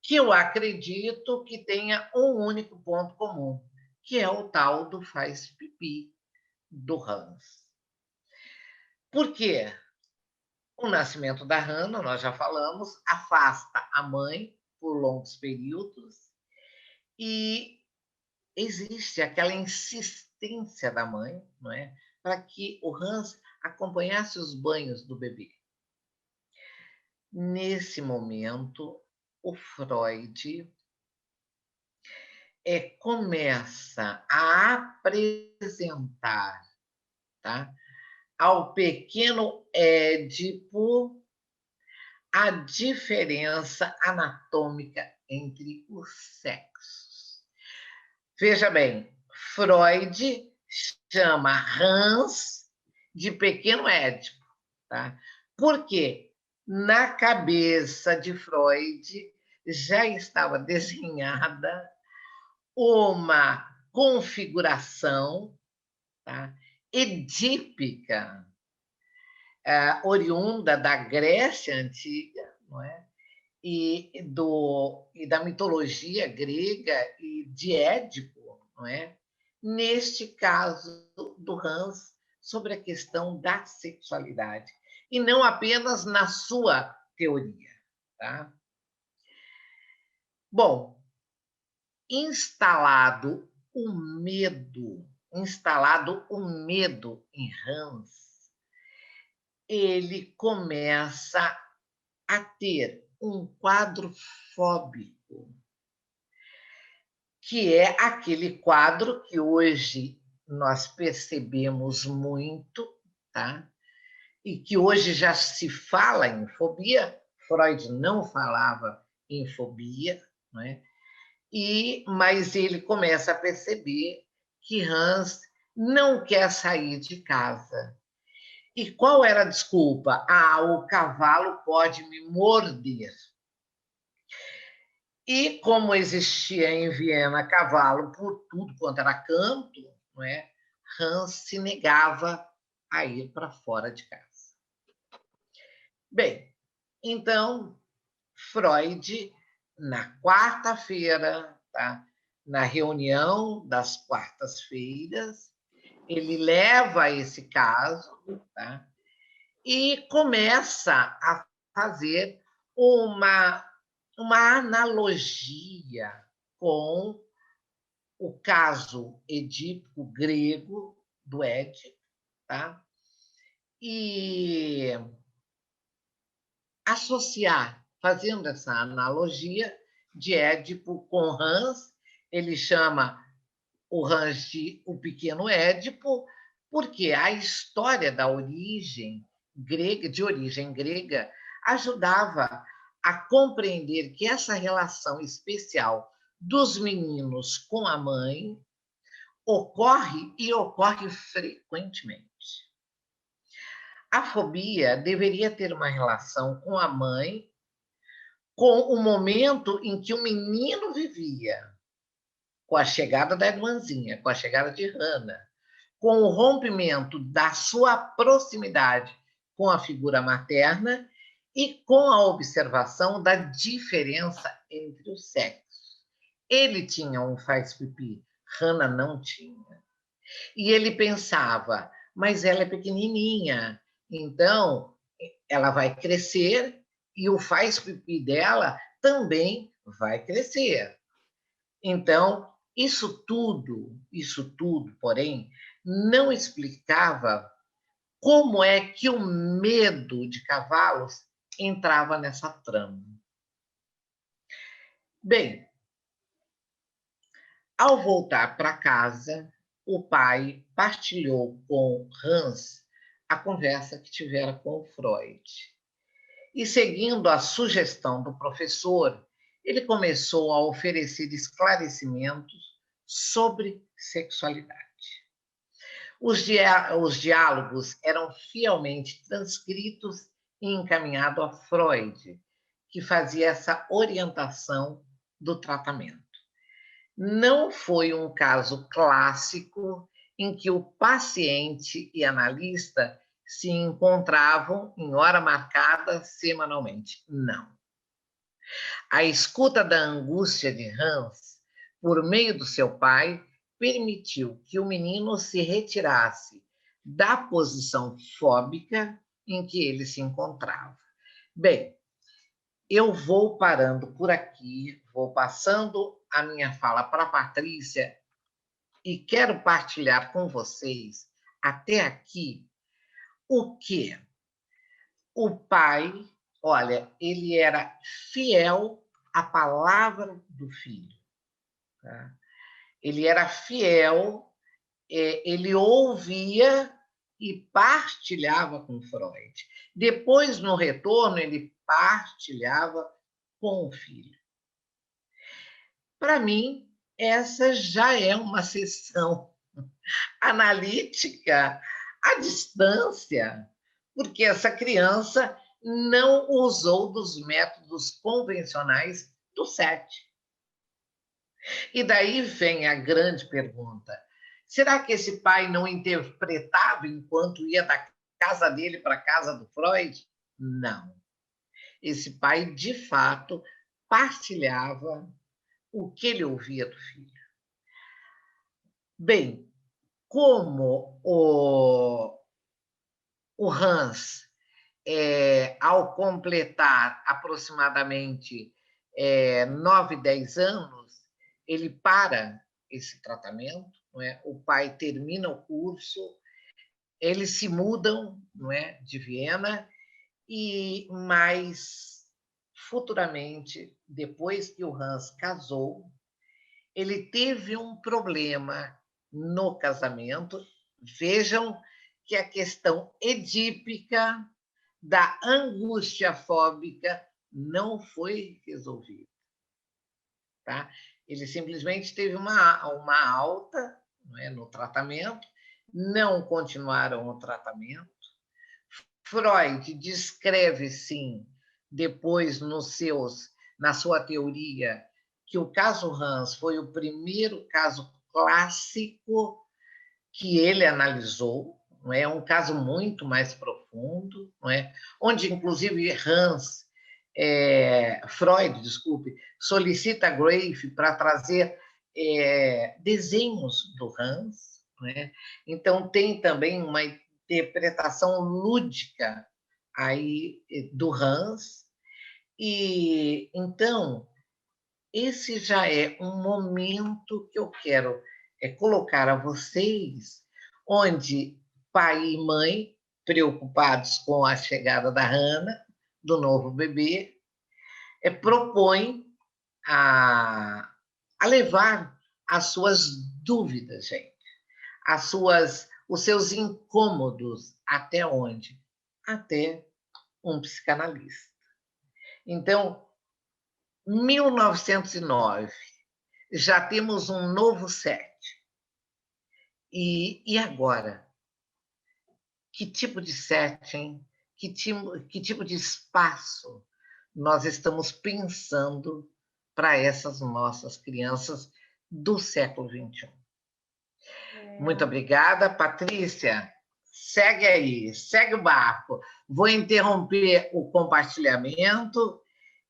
que eu acredito que tenha um único ponto comum, que é o tal do faz pipi do Hans. Por quê? O nascimento da Hannah, nós já falamos, afasta a mãe por longos períodos e existe aquela insistência da mãe, não é, para que o Hans acompanhasse os banhos do bebê. Nesse momento, o Freud começa a apresentar, tá, ao pequeno Édipo a diferença anatômica entre os sexos. Veja bem, Freud chama Hans de pequeno Édipo, tá? Porque na cabeça de Freud já estava desenhada uma configuração, tá, edípica, oriunda da Grécia Antiga, não é? E da mitologia grega e de Édipo, não é? Neste caso do Hans, sobre a questão da sexualidade, e não apenas na sua teoria. Tá? Bom, instalado o medo em Hans, ele começa a ter um quadro fóbico, que é aquele quadro que hoje nós percebemos muito, tá? e que hoje já se fala em fobia, Freud não falava em fobia, não é? Mas ele começa a perceber que Hans não quer sair de casa. E qual era a desculpa? Ah, o cavalo pode me morder. E como existia em Viena cavalo por tudo quanto era canto, não é? Hans se negava a ir para fora de casa. Bem, então Freud, na quarta-feira, tá? Na reunião das quartas-feiras, ele leva esse caso, tá? E começa a fazer uma, uma analogia com o caso edípico grego do Édipo, tá? E associar, fazendo essa analogia de Édipo com Hans, ele chama o Hans de o pequeno Édipo, porque a história da origem grega, de origem grega, ajudava a compreender que essa relação especial dos meninos com a mãe ocorre e ocorre frequentemente. A fobia deveria ter uma relação com a mãe, com o momento em que o menino vivia, com a chegada da irmãzinha, com a chegada de Hannah, com o rompimento da sua proximidade com a figura materna e com a observação da diferença entre os sexos. Ele tinha um faz-pipi, Hannah não tinha. E ele pensava, mas ela é pequenininha, então ela vai crescer e o faz-pipi dela também vai crescer. Então, isso tudo, porém, não explicava como é que o medo de cavalos entrava nessa trama. Bem, ao voltar para casa, o pai partilhou com Hans a conversa que tivera com o Freud. E, seguindo a sugestão do professor, ele começou a oferecer esclarecimentos sobre sexualidade. Os diálogos eram fielmente transcritos e encaminhados a Freud, que fazia essa orientação do tratamento. Não foi um caso clássico em que o paciente e analista se encontravam em hora marcada semanalmente. Não. A escuta da angústia de Hans, por meio do seu pai, permitiu que o menino se retirasse da posição fóbica em que ele se encontrava. Bem, eu vou parando por aqui, vou passando a minha fala para a Patrícia e quero partilhar com vocês, até aqui, o que o pai, olha, ele era fiel à palavra do filho. Tá? Ele era fiel, ele ouvia e partilhava com Freud. Depois, no retorno, ele partilhava com o filho. Para mim, essa já é uma sessão analítica à distância, porque essa criança não usou dos métodos convencionais do SET. E daí vem a grande pergunta: será que esse pai não interpretava enquanto ia da casa dele para a casa do Freud? Não. Esse pai, de fato, partilhava o que ele ouvia do filho. Bem, como o Hans, ao completar aproximadamente 9, 10 anos, ele para esse tratamento, não é? O pai termina o curso, eles se mudam, não é, de Viena, e mais futuramente, depois que o Hans casou, ele teve um problema no casamento. Vejam que a questão edípica da angústia fóbica não foi resolvida. Tá? Ele simplesmente teve uma alta, não é, no tratamento, não continuaram o tratamento. Freud descreve, sim, depois na sua teoria, que o caso Hans foi o primeiro caso clássico que ele analisou, não é um caso muito mais profundo, não é? Onde inclusive Freud, desculpe, solicita Graefe para trazer desenhos do Hans, não é? Então tem também uma interpretação lúdica aí do Hans, e então esse já é um momento que eu quero colocar a vocês, onde pai e mãe, preocupados com a chegada da Hannah, do novo bebê, propõem a levar as suas dúvidas, gente, os seus incômodos, até onde? Até um psicanalista. Então, 1909, já temos um novo set. E agora? Que tipo de setting, que tipo de espaço nós estamos pensando para essas nossas crianças do século XXI? Muito obrigada, Patrícia. Segue aí, segue o barco. Vou interromper o compartilhamento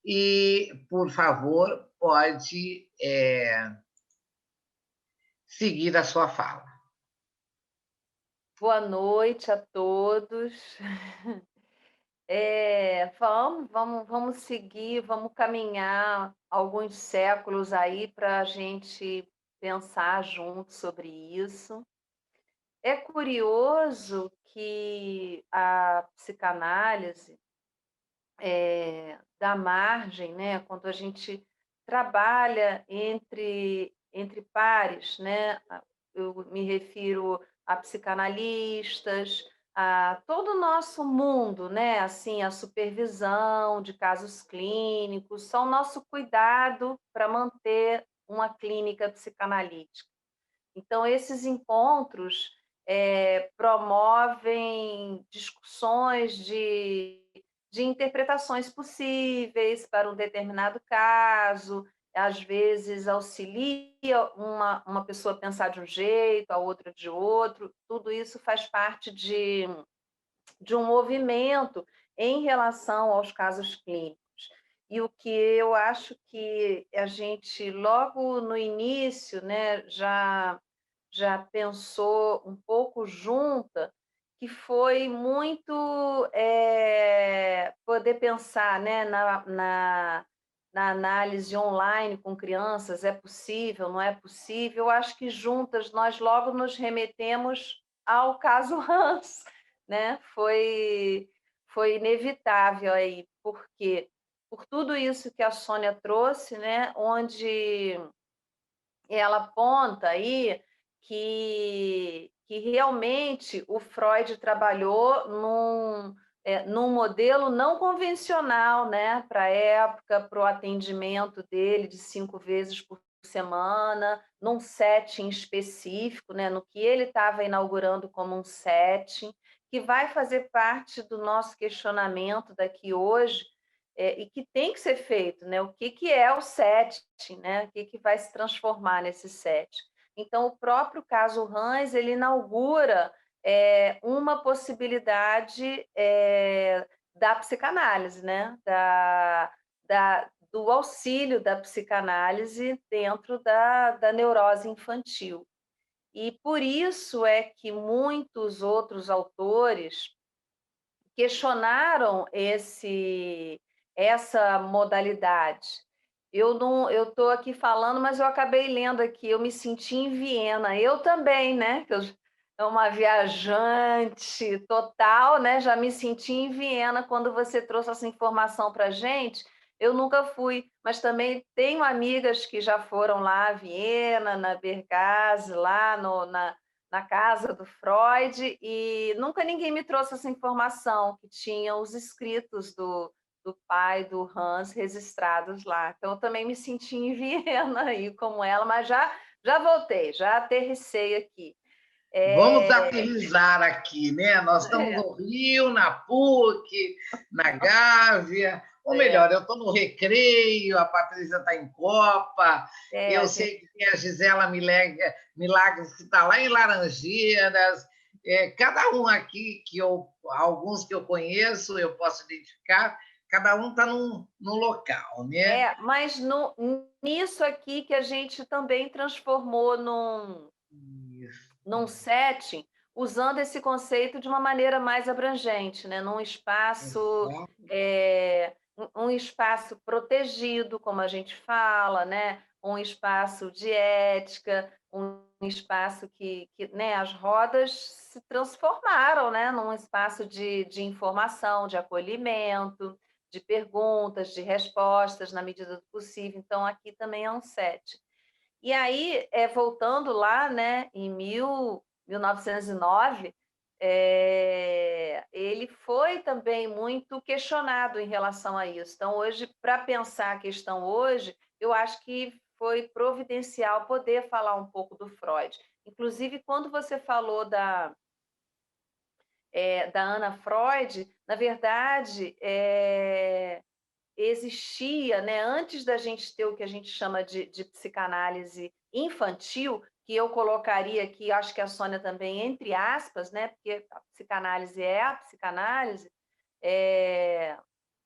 e, por favor, pode seguir a sua fala. Boa noite a todos. Vamos seguir, vamos caminhar alguns séculos aí para a gente pensar junto sobre isso. É curioso que a psicanálise dá margem, né, quando a gente trabalha entre pares, né? Eu me refiro a psicanalistas, a todo o nosso mundo, né? Assim, a supervisão de casos clínicos, são nosso cuidado para manter uma clínica psicanalítica. Então, esses encontros promovem discussões de interpretações possíveis para um determinado caso, às vezes auxilia uma pessoa a pensar de um jeito, a outra de outro, tudo isso faz parte de um movimento em relação aos casos clínicos. E o que eu acho que a gente, logo no início, né, já pensou um pouco junta, que foi muito poder pensar, né, na análise online com crianças, é possível, não é possível? Eu acho que juntas nós logo nos remetemos ao caso Hans, né? Foi inevitável aí, porque por tudo isso que a Sônia trouxe, né, onde ela aponta aí que realmente o Freud trabalhou num modelo não convencional, né, para a época, para o atendimento dele de 5 vezes por semana, num setting específico, né, no que ele estava inaugurando como um setting, que vai fazer parte do nosso questionamento daqui hoje, e que tem que ser feito, né? O que é o setting, né? O que vai se transformar nesse setting? Então, o próprio caso Hans, ele inaugura uma possibilidade da psicanálise, né? Do auxílio da psicanálise dentro da neurose infantil. E por isso é que muitos outros autores questionaram essa modalidade. Eu estou aqui falando, mas eu acabei lendo aqui, eu me senti em Viena. Eu também, né? Eu é uma viajante total, né? Já me senti em Viena quando você trouxe essa informação para a gente. Eu nunca fui, mas também tenho amigas que já foram lá a Viena, na Bergase, lá na casa do Freud, e nunca ninguém me trouxe essa informação, que tinha os escritos do pai do Hans registrados lá. Então, eu também me senti em Viena aí, como ela, mas já voltei, já aterrissei aqui. Vamos aterrissar aqui, né? Nós estamos É, no Rio, na PUC, na Gávea. Ou é, melhor, eu estou no Recreio, a Patrícia está em Copa, a eu gente, sei que tem a Gisela Milagres, que está lá em Laranjeiras. Cada um aqui, alguns que eu conheço, eu posso identificar, cada um está num local, né? mas nisso aqui que a gente também transformou num setting, usando esse conceito de uma maneira mais abrangente, né? Num espaço, Exato. um espaço protegido, como a gente fala, né? Um espaço de ética, um espaço que né, as rodas se transformaram, né? Num espaço de informação, de acolhimento, de perguntas, de respostas, na medida do possível. Então, aqui também é um set. E aí, voltando lá, né, em 1909, ele foi também muito questionado em relação a isso. Então, hoje, para pensar a questão hoje, eu acho que foi providencial poder falar um pouco do Freud. Inclusive, quando você falou da Ana Freud, na verdade, existia, né, antes da gente ter o que a gente chama de psicanálise infantil, que eu colocaria aqui, acho que a Sônia também, entre aspas, né, porque a psicanálise é a psicanálise, é,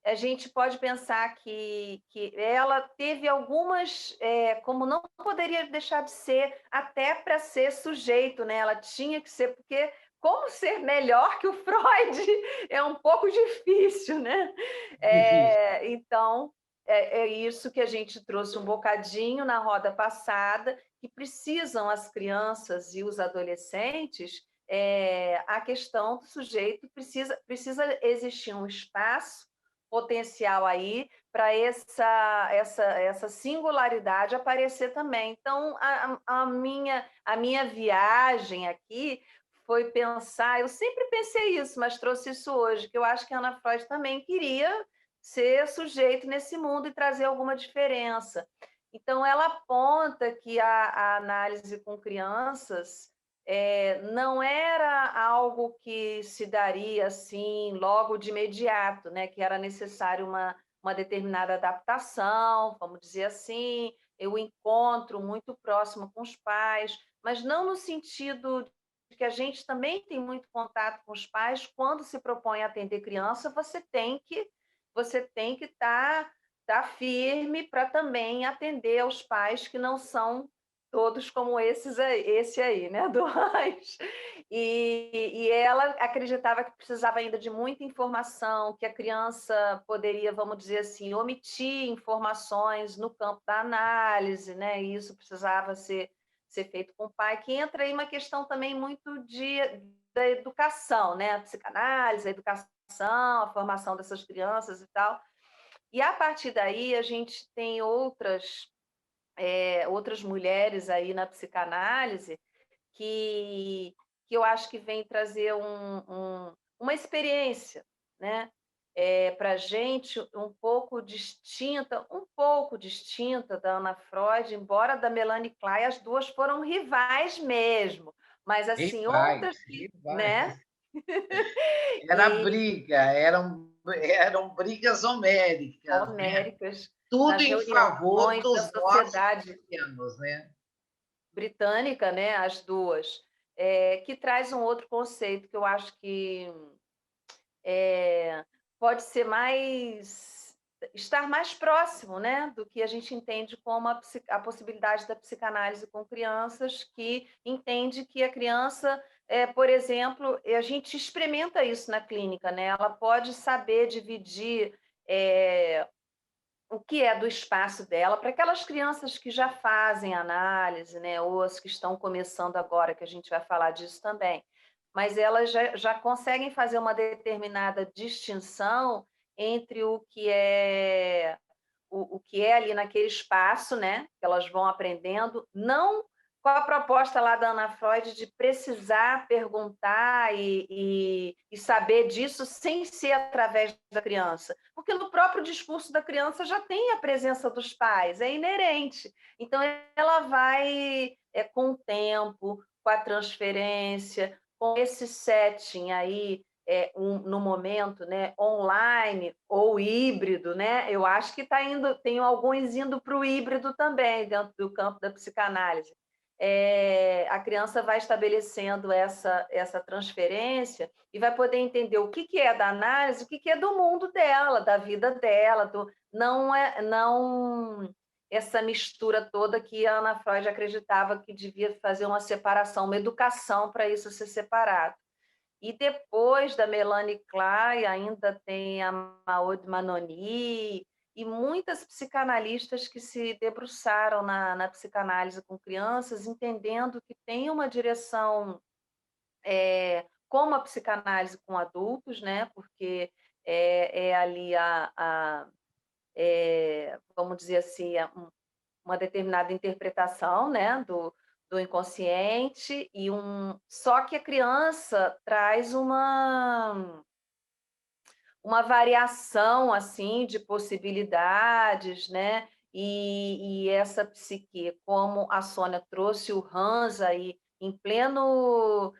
a gente pode pensar que ela teve algumas, como não poderia deixar de ser, até para ser sujeito, né? Ela tinha que ser, porque como ser melhor que o Freud é um pouco difícil, né? Difícil. Então, é isso que a gente trouxe um bocadinho na roda passada, que precisam as crianças e os adolescentes, a questão do sujeito precisa existir um espaço potencial aí para essa singularidade aparecer também. Então, a minha viagem aqui foi pensar, eu sempre pensei isso, mas trouxe isso hoje, que eu acho que a Ana Freud também queria ser sujeito nesse mundo e trazer alguma diferença. Então, ela aponta que a análise com crianças não era algo que se daria assim logo de imediato, né? Que era necessário uma determinada adaptação, vamos dizer assim, o encontro muito próximo com os pais, mas não no sentido de que a gente também tem muito contato com os pais. Quando se propõe a atender criança, você tem que tá firme para também atender aos pais que não são todos como esse aí, né, do Hans. E ela acreditava que precisava ainda de muita informação, que a criança poderia, vamos dizer assim, omitir informações no campo da análise, né? E isso precisava ser feito com o pai, que entra aí uma questão também muito da educação, né? A psicanálise, a educação, a formação dessas crianças e tal. E a partir daí a gente tem outras mulheres aí na psicanálise que, que eu acho que vem trazer uma experiência, né? Para a gente um pouco distinta da Ana Freud, embora da Melanie Klein, as duas foram rivais mesmo, mas assim, outras Rivais, que, né? rivais. Era E briga, eram brigas homéricas, né? homéricas Tudo nas em favor reuniões da dos nossos sociedade pequenos, né? britânica, né, as duas, que traz um outro conceito que eu acho que pode ser estar mais próximo, né, do que a gente entende como a possibilidade da psicanálise com crianças, que entende que a criança, por exemplo, a gente experimenta isso na clínica, né, ela pode saber dividir o que é do espaço dela para aquelas crianças que já fazem análise, né, ou as que estão começando agora, que a gente vai falar disso também. Mas elas já conseguem fazer uma determinada distinção entre o que é ali naquele espaço, né, que elas vão aprendendo, não qual a proposta lá da Ana Freud de precisar perguntar e saber disso sem ser através da criança? Porque no próprio discurso da criança já tem a presença dos pais, é inerente. Então, ela vai, com o tempo, com a transferência, com esse setting aí, no momento, né, online ou híbrido, né? Eu acho que tem alguns indo para o híbrido também, dentro do campo da psicanálise. A criança vai estabelecendo essa transferência e vai poder entender o que é da análise, o que é do mundo dela, da vida dela, não essa mistura toda que a Ana Freud acreditava que devia fazer uma separação, uma educação para isso ser separado. E depois da Melanie Klein, ainda tem a Maud Manoni e muitas psicanalistas que se debruçaram na psicanálise com crianças, entendendo que tem uma direção como a psicanálise com adultos, né? Porque é ali vamos dizer assim, uma determinada interpretação, né, do inconsciente só que a criança traz uma variação assim de possibilidades, né? E essa psique, como a Sônia trouxe o Hans aí em pleno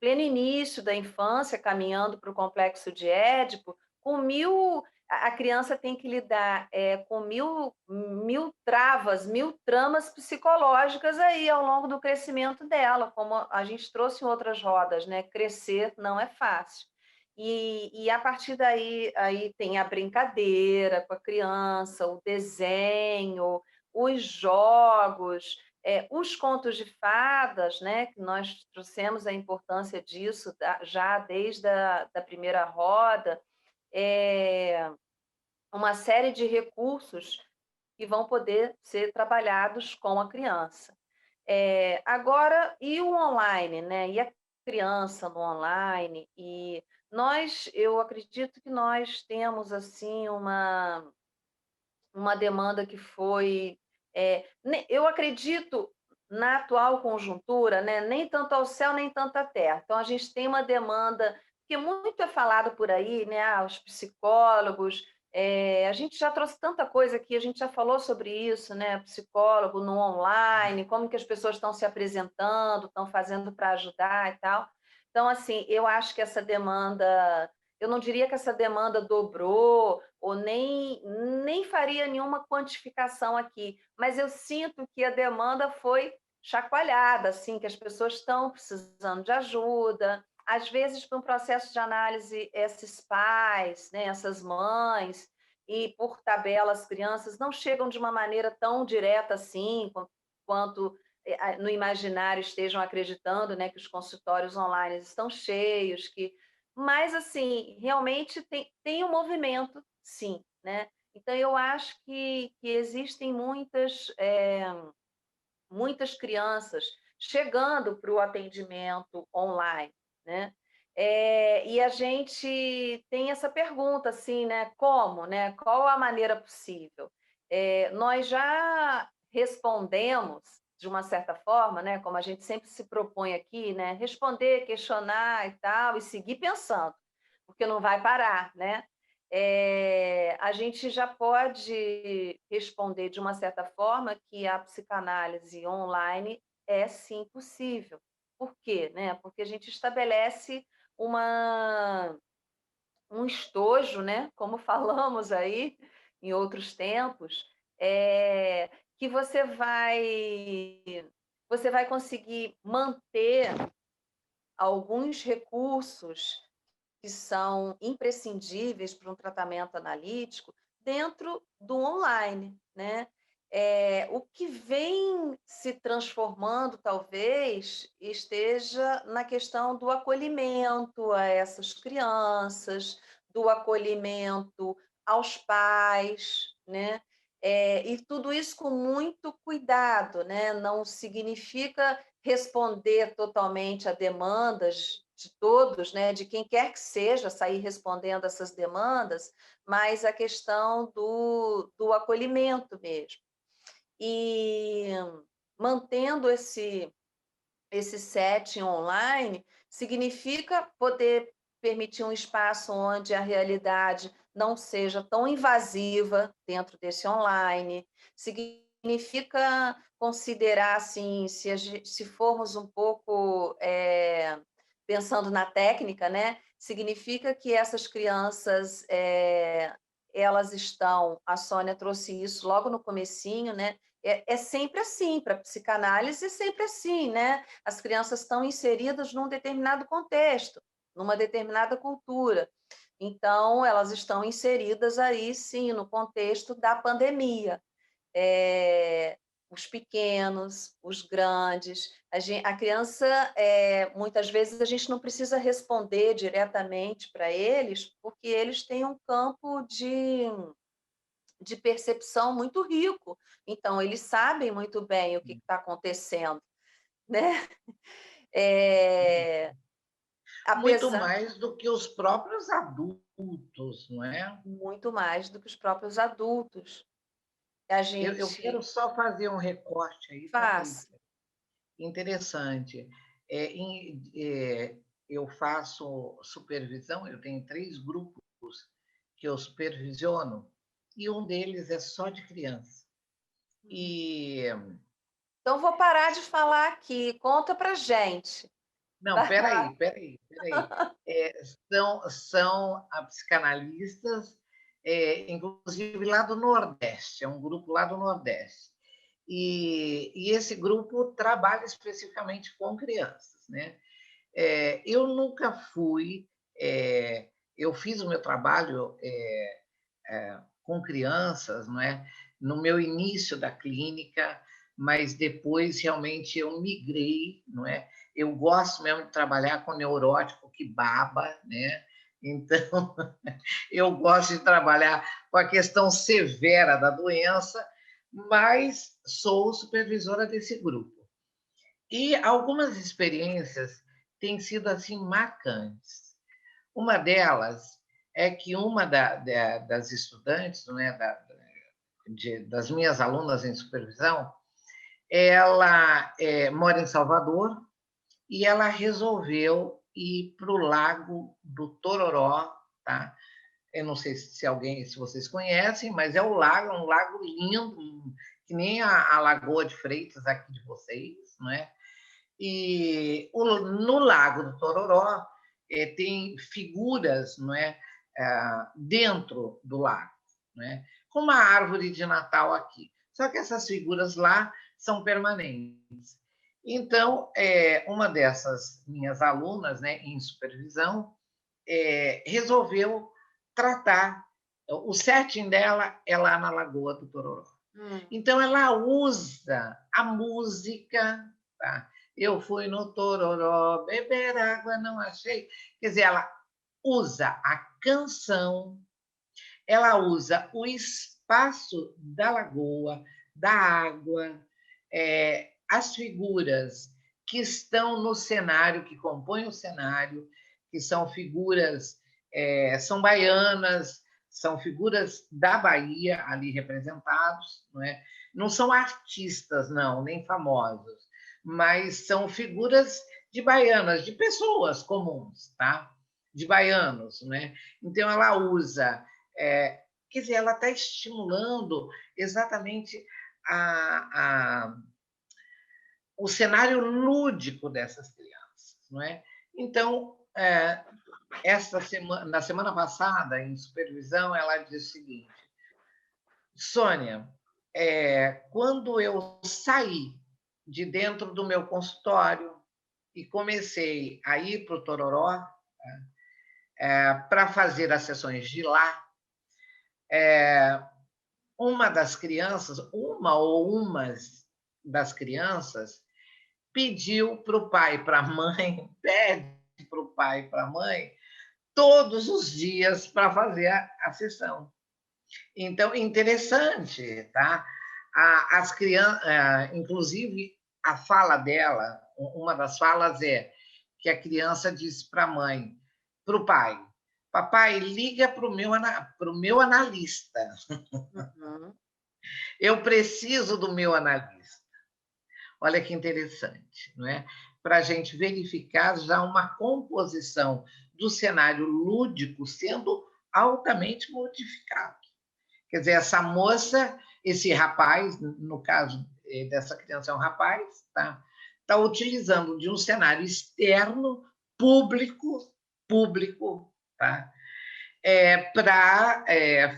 início da infância, caminhando para o complexo de Édipo, com a criança tem que lidar com mil travas, mil tramas psicológicas aí ao longo do crescimento dela, como a gente trouxe em outras rodas, né? Crescer não é fácil. E a partir daí aí tem a brincadeira com a criança, o desenho, os jogos, os contos de fadas, né, que nós trouxemos a importância disso já desde da primeira roda, uma série de recursos que vão poder ser trabalhados com a criança. Agora, e o online, né? E a criança no online? Eu acredito que nós temos assim uma demanda que foi. Eu acredito na atual conjuntura, né? Nem tanto ao céu, nem tanto à terra. Então, a gente tem uma demanda, que muito é falado por aí, né? Os psicólogos. A gente já trouxe tanta coisa aqui, a gente já falou sobre isso, né? Psicólogo no online, como que as pessoas estão se apresentando, estão fazendo para ajudar e tal. Então, assim, eu acho que essa demanda, eu não diria que essa demanda dobrou, ou nem faria nenhuma quantificação aqui, mas eu sinto que a demanda foi chacoalhada, assim, que as pessoas estão precisando de ajuda, às vezes para um processo de análise, esses pais, né, essas mães, e por tabela as crianças não chegam de uma maneira tão direta assim, quanto no imaginário estejam acreditando, né, que os consultórios online estão cheios, mas assim, realmente tem um movimento, sim, né? Então eu acho que existem muitas crianças chegando para o atendimento online, né? E a gente tem essa pergunta, assim, né? Como, né? Qual a maneira possível? Nós já respondemos de uma certa forma, né? Como a gente sempre se propõe aqui, né? Responder, questionar e tal, e seguir pensando, porque não vai parar, né? A gente já pode responder de uma certa forma que a psicanálise online é sim possível. Por quê? Né? Porque a gente estabelece uma, um estojo, né? Como falamos aí em outros tempos, que você vai conseguir manter alguns recursos que são imprescindíveis para um tratamento analítico dentro do online, né? O que vem se transformando, talvez, esteja na questão do acolhimento a essas crianças, do acolhimento aos pais, né? E tudo isso com muito cuidado, né? Não significa responder totalmente a demandas de todos, né, de quem quer que seja, sair respondendo essas demandas, mas a questão do acolhimento mesmo. E mantendo esse setting online, significa poder permitir um espaço onde a realidade não seja tão invasiva dentro desse online, significa considerar, assim, se formos um pouco, pensando na técnica, né, significa que essas crianças, elas estão, a Sônia trouxe isso logo no comecinho, né, é sempre assim, para psicanálise é sempre assim, né, as crianças estão inseridas num determinado contexto, numa determinada cultura. Então, elas estão inseridas aí, sim, no contexto da pandemia. Eh, os pequenos, os grandes, a criança, muitas vezes a gente não precisa responder diretamente para eles, porque eles têm um campo de percepção muito rico. Então, eles sabem muito bem o que está acontecendo, né? Eh, Muito apesar mais do que os próprios adultos, não é? Muito mais do que os próprios adultos. A Eu quero gente só fazer um recorte aí, faz. Patrícia, interessante. Eu faço supervisão, eu tenho 3 grupos que eu supervisiono, e um deles é só de criança. E Então vou parar de falar aqui, conta pra gente. não, espera aí. São psicanalistas, inclusive lá do Nordeste, é um grupo lá do Nordeste. E esse grupo trabalha especificamente com crianças, né? Eu nunca fui, eu fiz o meu trabalho com crianças, não é? No meu início da clínica, mas depois realmente eu migrei, não é? Eu gosto mesmo de trabalhar com neurótico que baba, né? Então, eu gosto de trabalhar com a questão severa da doença, mas sou supervisora desse grupo. E algumas experiências têm sido assim marcantes. Uma delas é que uma das estudantes, não é, das minhas alunas em supervisão, ela mora em Salvador e ela resolveu ir para o Lago do Tororó, tá? Eu não sei se vocês conhecem, mas é o lago, um lago lindo, que nem a Lagoa de Freitas aqui de vocês, não é? E no Lago do Tororó tem figuras, não é, dentro do lago, não é, como a árvore de Natal aqui. Só que essas figuras lá são permanentes. Então, uma dessas minhas alunas, né, em supervisão, resolveu tratar. O setting dela é lá na Lagoa do Tororó. Hum. Então, ela usa a música, tá? Eu fui no Tororó, beber água, não achei. Quer dizer, ela usa a canção, ela usa o espaço da lagoa, da água, as figuras que estão no cenário, que compõem o cenário, que são figuras, são baianas, são figuras da Bahia ali representados, não é? Não são artistas, não, nem famosos, mas são figuras de baianas, de pessoas comuns, tá? De baianos, né? Então ela usa, quer dizer, ela está estimulando exatamente a, a, o cenário lúdico dessas crianças, não é? Então, na semana passada, em supervisão, ela disse o seguinte: Sônia, quando eu saí de dentro do meu consultório e comecei a ir para o Tororó para fazer as sessões de lá, uma das crianças, uma ou umas das crianças, pediu para o pai e para a mãe, pede para o pai e para a mãe, todos os dias para fazer a sessão. Então, interessante, tá? As crianças, inclusive, a fala dela, uma das falas é que a criança disse para a mãe, para o pai: Papai, liga para o meu analista. Uhum. Eu preciso do meu analista. Olha que interessante, não é? Para a gente verificar já uma composição do cenário lúdico sendo altamente modificado. Quer dizer, essa moça, esse rapaz, no caso dessa criança é um rapaz, tá? Está utilizando de um cenário externo, público, tá? Para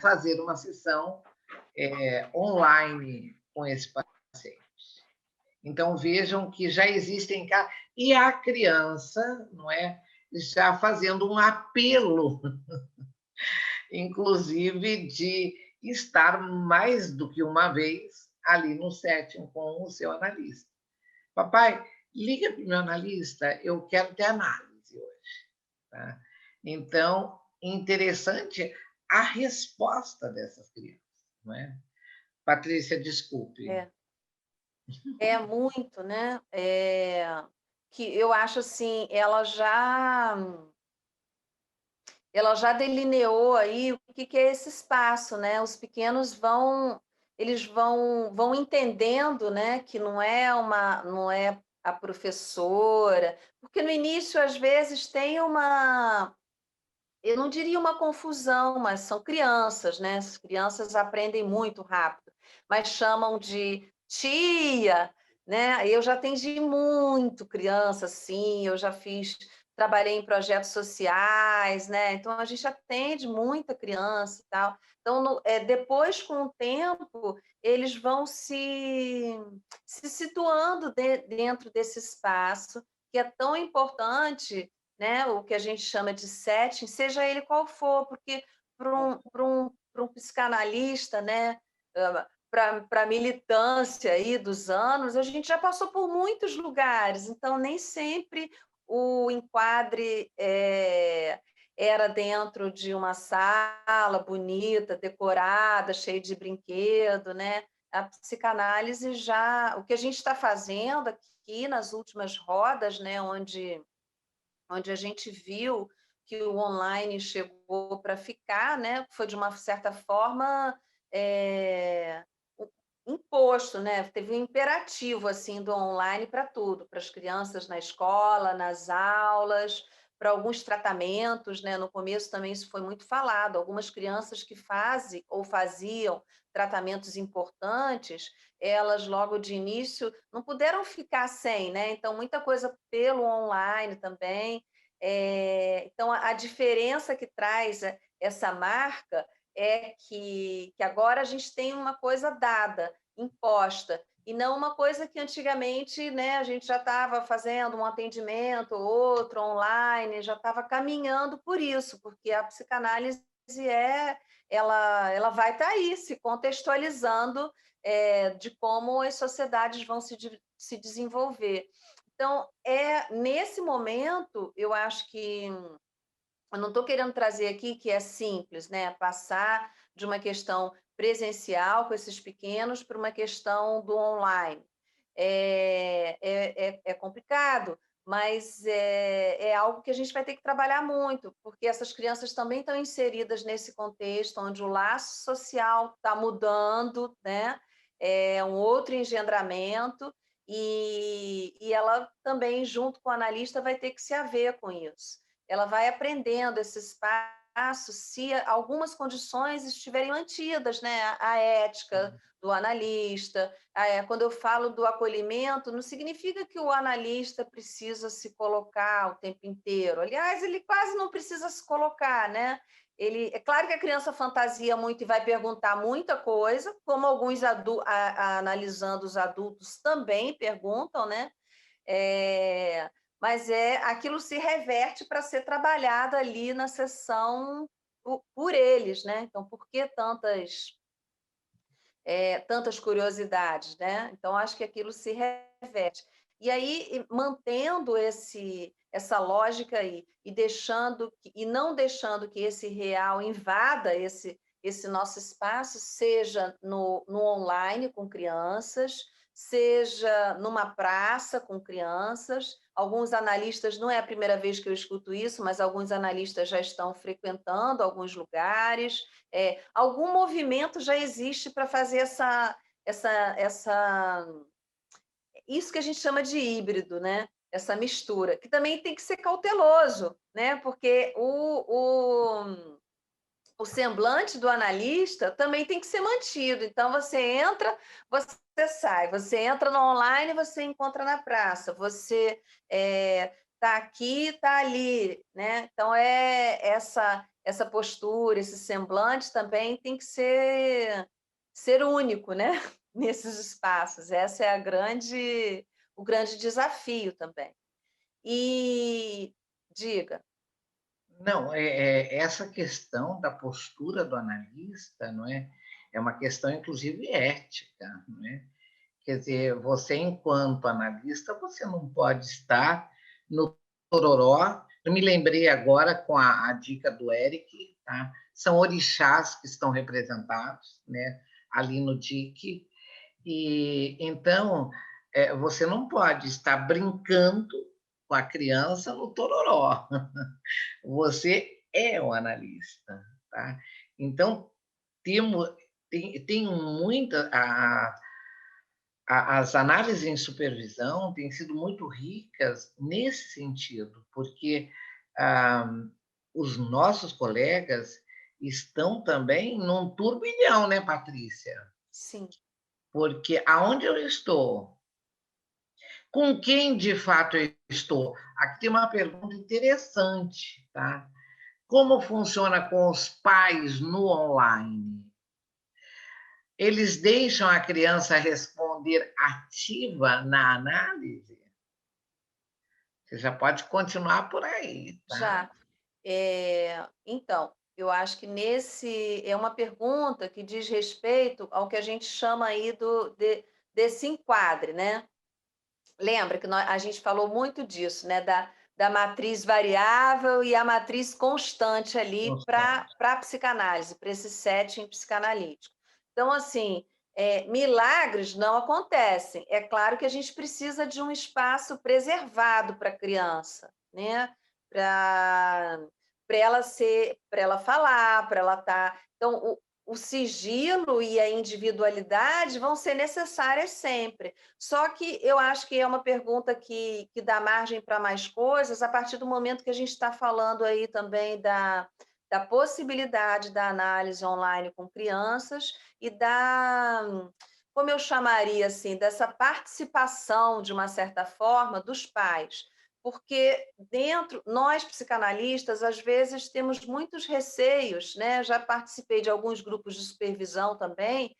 fazer uma sessão online com esse paciente. Então vejam que já existem e a criança, não é, já fazendo um apelo, inclusive de estar mais do que uma vez ali no setting com o seu analista. Papai, liga para o meu analista, eu quero ter análise hoje. Tá? Então, interessante a resposta dessas crianças, não é? Patrícia, desculpe. É muito, né? Que eu acho assim, ela já delineou aí o que é esse espaço, né? Os pequenos eles vão entendendo, né, que não é a professora, porque no início às vezes tem eu não diria uma confusão, mas são crianças, né? As crianças aprendem muito rápido, mas chamam de tia, né? Eu já atendi muito criança, assim, trabalhei em projetos sociais, né? Então a gente atende muita criança e tal. Então, depois, com o tempo, eles vão se situando dentro desse espaço que é tão importante, né, o que a gente chama de setting, seja ele qual for, porque para um psicanalista, né, para a militância aí dos anos, a gente já passou por muitos lugares, então nem sempre o enquadre era dentro de uma sala bonita, decorada, cheia de brinquedo, né? A psicanálise o que a gente está fazendo aqui nas últimas rodas, né, onde a gente viu que o online chegou para ficar, né? Foi de uma certa forma imposto, né? Teve um imperativo assim do online para tudo, para as crianças na escola, nas aulas, para alguns tratamentos, né? No começo também isso foi muito falado. Algumas crianças que fazem ou faziam tratamentos importantes, elas logo de início não puderam ficar sem, né? Então muita coisa pelo online também. Então a diferença que traz essa marca é que agora a gente tem uma coisa dada, imposta, e não uma coisa que antigamente, né, a gente já estava fazendo um atendimento, outro online, já estava caminhando por isso, porque a psicanálise ela vai estar aí se contextualizando de como as sociedades vão se desenvolver. Então, nesse momento, eu acho que eu não estou querendo trazer aqui que é simples, né? Passar de uma questão presencial com esses pequenos para uma questão do online. É complicado, mas é algo que a gente vai ter que trabalhar muito, porque essas crianças também estão inseridas nesse contexto onde o laço social está mudando, né? É um outro engendramento, e ela também, junto com o analista, vai ter que se haver com isso. Ela vai aprendendo esse espaço se algumas condições estiverem mantidas, né? A ética do analista. Quando eu falo do acolhimento, não significa que o analista precisa se colocar o tempo inteiro. Aliás, ele quase não precisa se colocar, né? É claro que a criança fantasia muito e vai perguntar muita coisa, como alguns analisando os adultos também perguntam, né? Mas aquilo se reverte para ser trabalhado ali na sessão por eles, né? Então, por que tantas curiosidades, né? Então, acho que aquilo se reverte. E aí, mantendo essa lógica aí e não deixando que esse real invada esse nosso espaço, seja no online com crianças, seja numa praça com crianças. Alguns analistas, não é a primeira vez que eu escuto isso, mas alguns analistas já estão frequentando alguns lugares. Algum movimento já existe para fazer isso que a gente chama de híbrido, né? Essa mistura, que também tem que ser cauteloso, né? Porque o semblante do analista também tem que ser mantido. Então, você entra, você sai, você entra no online, você encontra na praça, você está aqui, está ali, né? Então, essa postura, esse semblante também tem que ser único, né? Nesses espaços. Essa é o grande desafio também. E diga. Não, essa questão da postura do analista, não é? É uma questão, inclusive, ética, não é? Quer dizer, você, enquanto analista, você não pode estar no tororó. Eu me lembrei agora com a dica do Eric, tá? São orixás que estão representados, né? Ali no DIC. E então você não pode estar brincando com a criança no tororó. Você é o analista, tá? Então temos tem muita as análises em supervisão têm sido muito ricas nesse sentido, porque ah, os nossos colegas estão também num turbilhão, né, Patrícia? Sim. Porque aonde eu estou? Com quem de fato eu estou? Aqui tem uma pergunta interessante, tá? Como funciona com os pais no online? Eles deixam a criança responder ativa na análise? Você já pode continuar por aí, tá? Já. Então, eu acho que nesse é uma pergunta que diz respeito ao que a gente chama aí desse enquadre, né? Lembra que a gente falou muito disso, né? Da matriz variável e a matriz constante ali para a psicanálise, para esse setting psicanalítico. Então, assim, milagres não acontecem. É claro que a gente precisa de um espaço preservado para a criança, né? Para ela falar, para ela estar. Então, o sigilo e a individualidade vão ser necessárias sempre. Só que eu acho que é uma pergunta que dá margem para mais coisas a partir do momento que a gente está falando aí também da possibilidade da análise online com crianças e como eu chamaria assim, dessa participação, de uma certa forma, dos pais. Porque nós psicanalistas, às vezes temos muitos receios, né? Já participei de alguns grupos de supervisão também,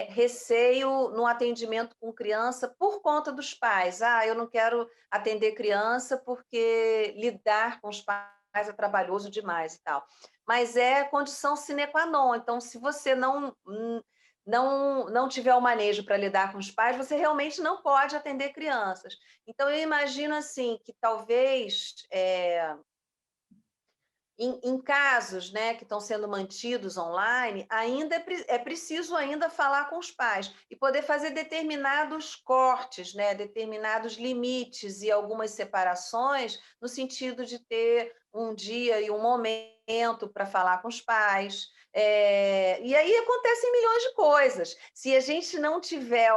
receio no atendimento com criança por conta dos pais. Ah, eu não quero atender criança porque lidar com os pais é trabalhoso demais e tal. Mas é condição sine qua non. Então, se você não tiver o manejo para lidar com os pais, você realmente não pode atender crianças. Então, eu imagino assim que talvez em casos, né, que estão sendo mantidos online, ainda é preciso ainda falar com os pais e poder fazer determinados cortes, né, determinados limites e algumas separações, no sentido de ter um dia e um momento para falar com os pais. E aí acontecem milhões de coisas. Se a gente não tiver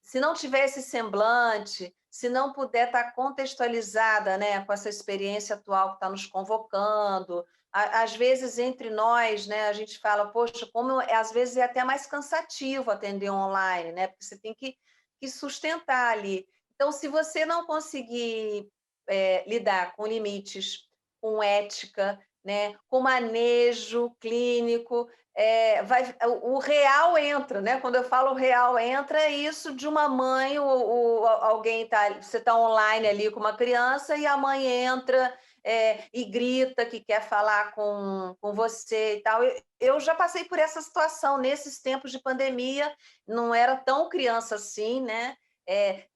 se não tiver esse semblante, se não puder estar contextualizada, né, com essa experiência atual que está nos convocando, às vezes entre nós, né, a gente fala, poxa, às vezes é até mais cansativo atender online, né, porque você tem que sustentar ali. Então, se você não conseguir lidar com limites, com ética, né, com manejo clínico, o real entra, né? Quando eu falo real entra, é isso de uma mãe, você está online ali com uma criança e a mãe entra e grita que quer falar com você e tal. Eu já passei por essa situação nesses tempos de pandemia, não era tão criança assim, né?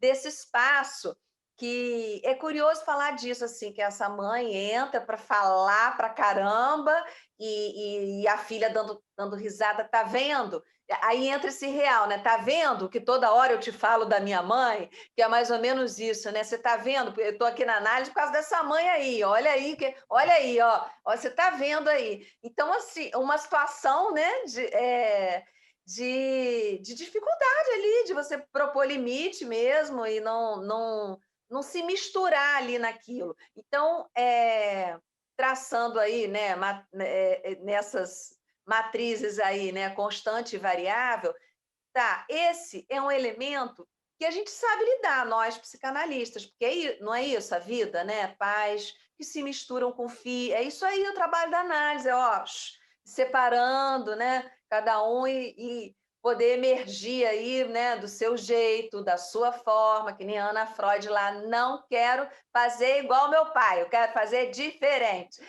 Desse espaço que é curioso falar disso, assim, que essa mãe entra para falar para caramba e a filha dando risada, tá vendo? Aí entra esse real, né? Tá vendo que toda hora eu te falo da minha mãe, que é mais ou menos isso, né? Você tá vendo? Eu estou aqui na análise por causa dessa mãe aí, olha aí, ó, você tá vendo aí. Então, assim, uma situação, né, de dificuldade ali, de você propor limite mesmo e não se misturar ali naquilo. Então, traçando aí, né, nessas matrizes aí, né, constante e variável, tá, esse é um elemento que a gente sabe lidar, nós psicanalistas, porque não é isso a vida, né? Pais que se misturam com filhos, é isso aí o trabalho da análise, ó, separando, né? Cada um e poder emergir aí, né, do seu jeito, da sua forma, que nem a Ana Freud lá, não quero fazer igual meu pai, eu quero fazer diferente.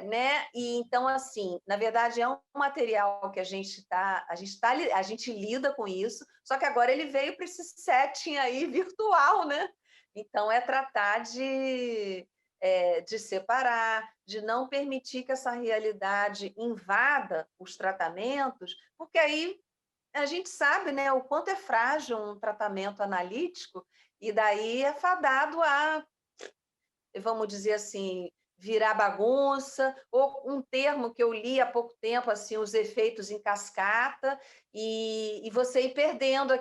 Né? E então, assim, na verdade, é um material que a gente lida com isso, só que agora ele veio para esse setting aí virtual, né? Então, é tratar de separar, de não permitir que essa realidade invada os tratamentos, porque aí a gente sabe, né, o quanto é frágil um tratamento analítico, e daí é fadado a, vamos dizer assim, virar bagunça, ou um termo que eu li há pouco tempo, assim, os efeitos em cascata, e você ir perdendo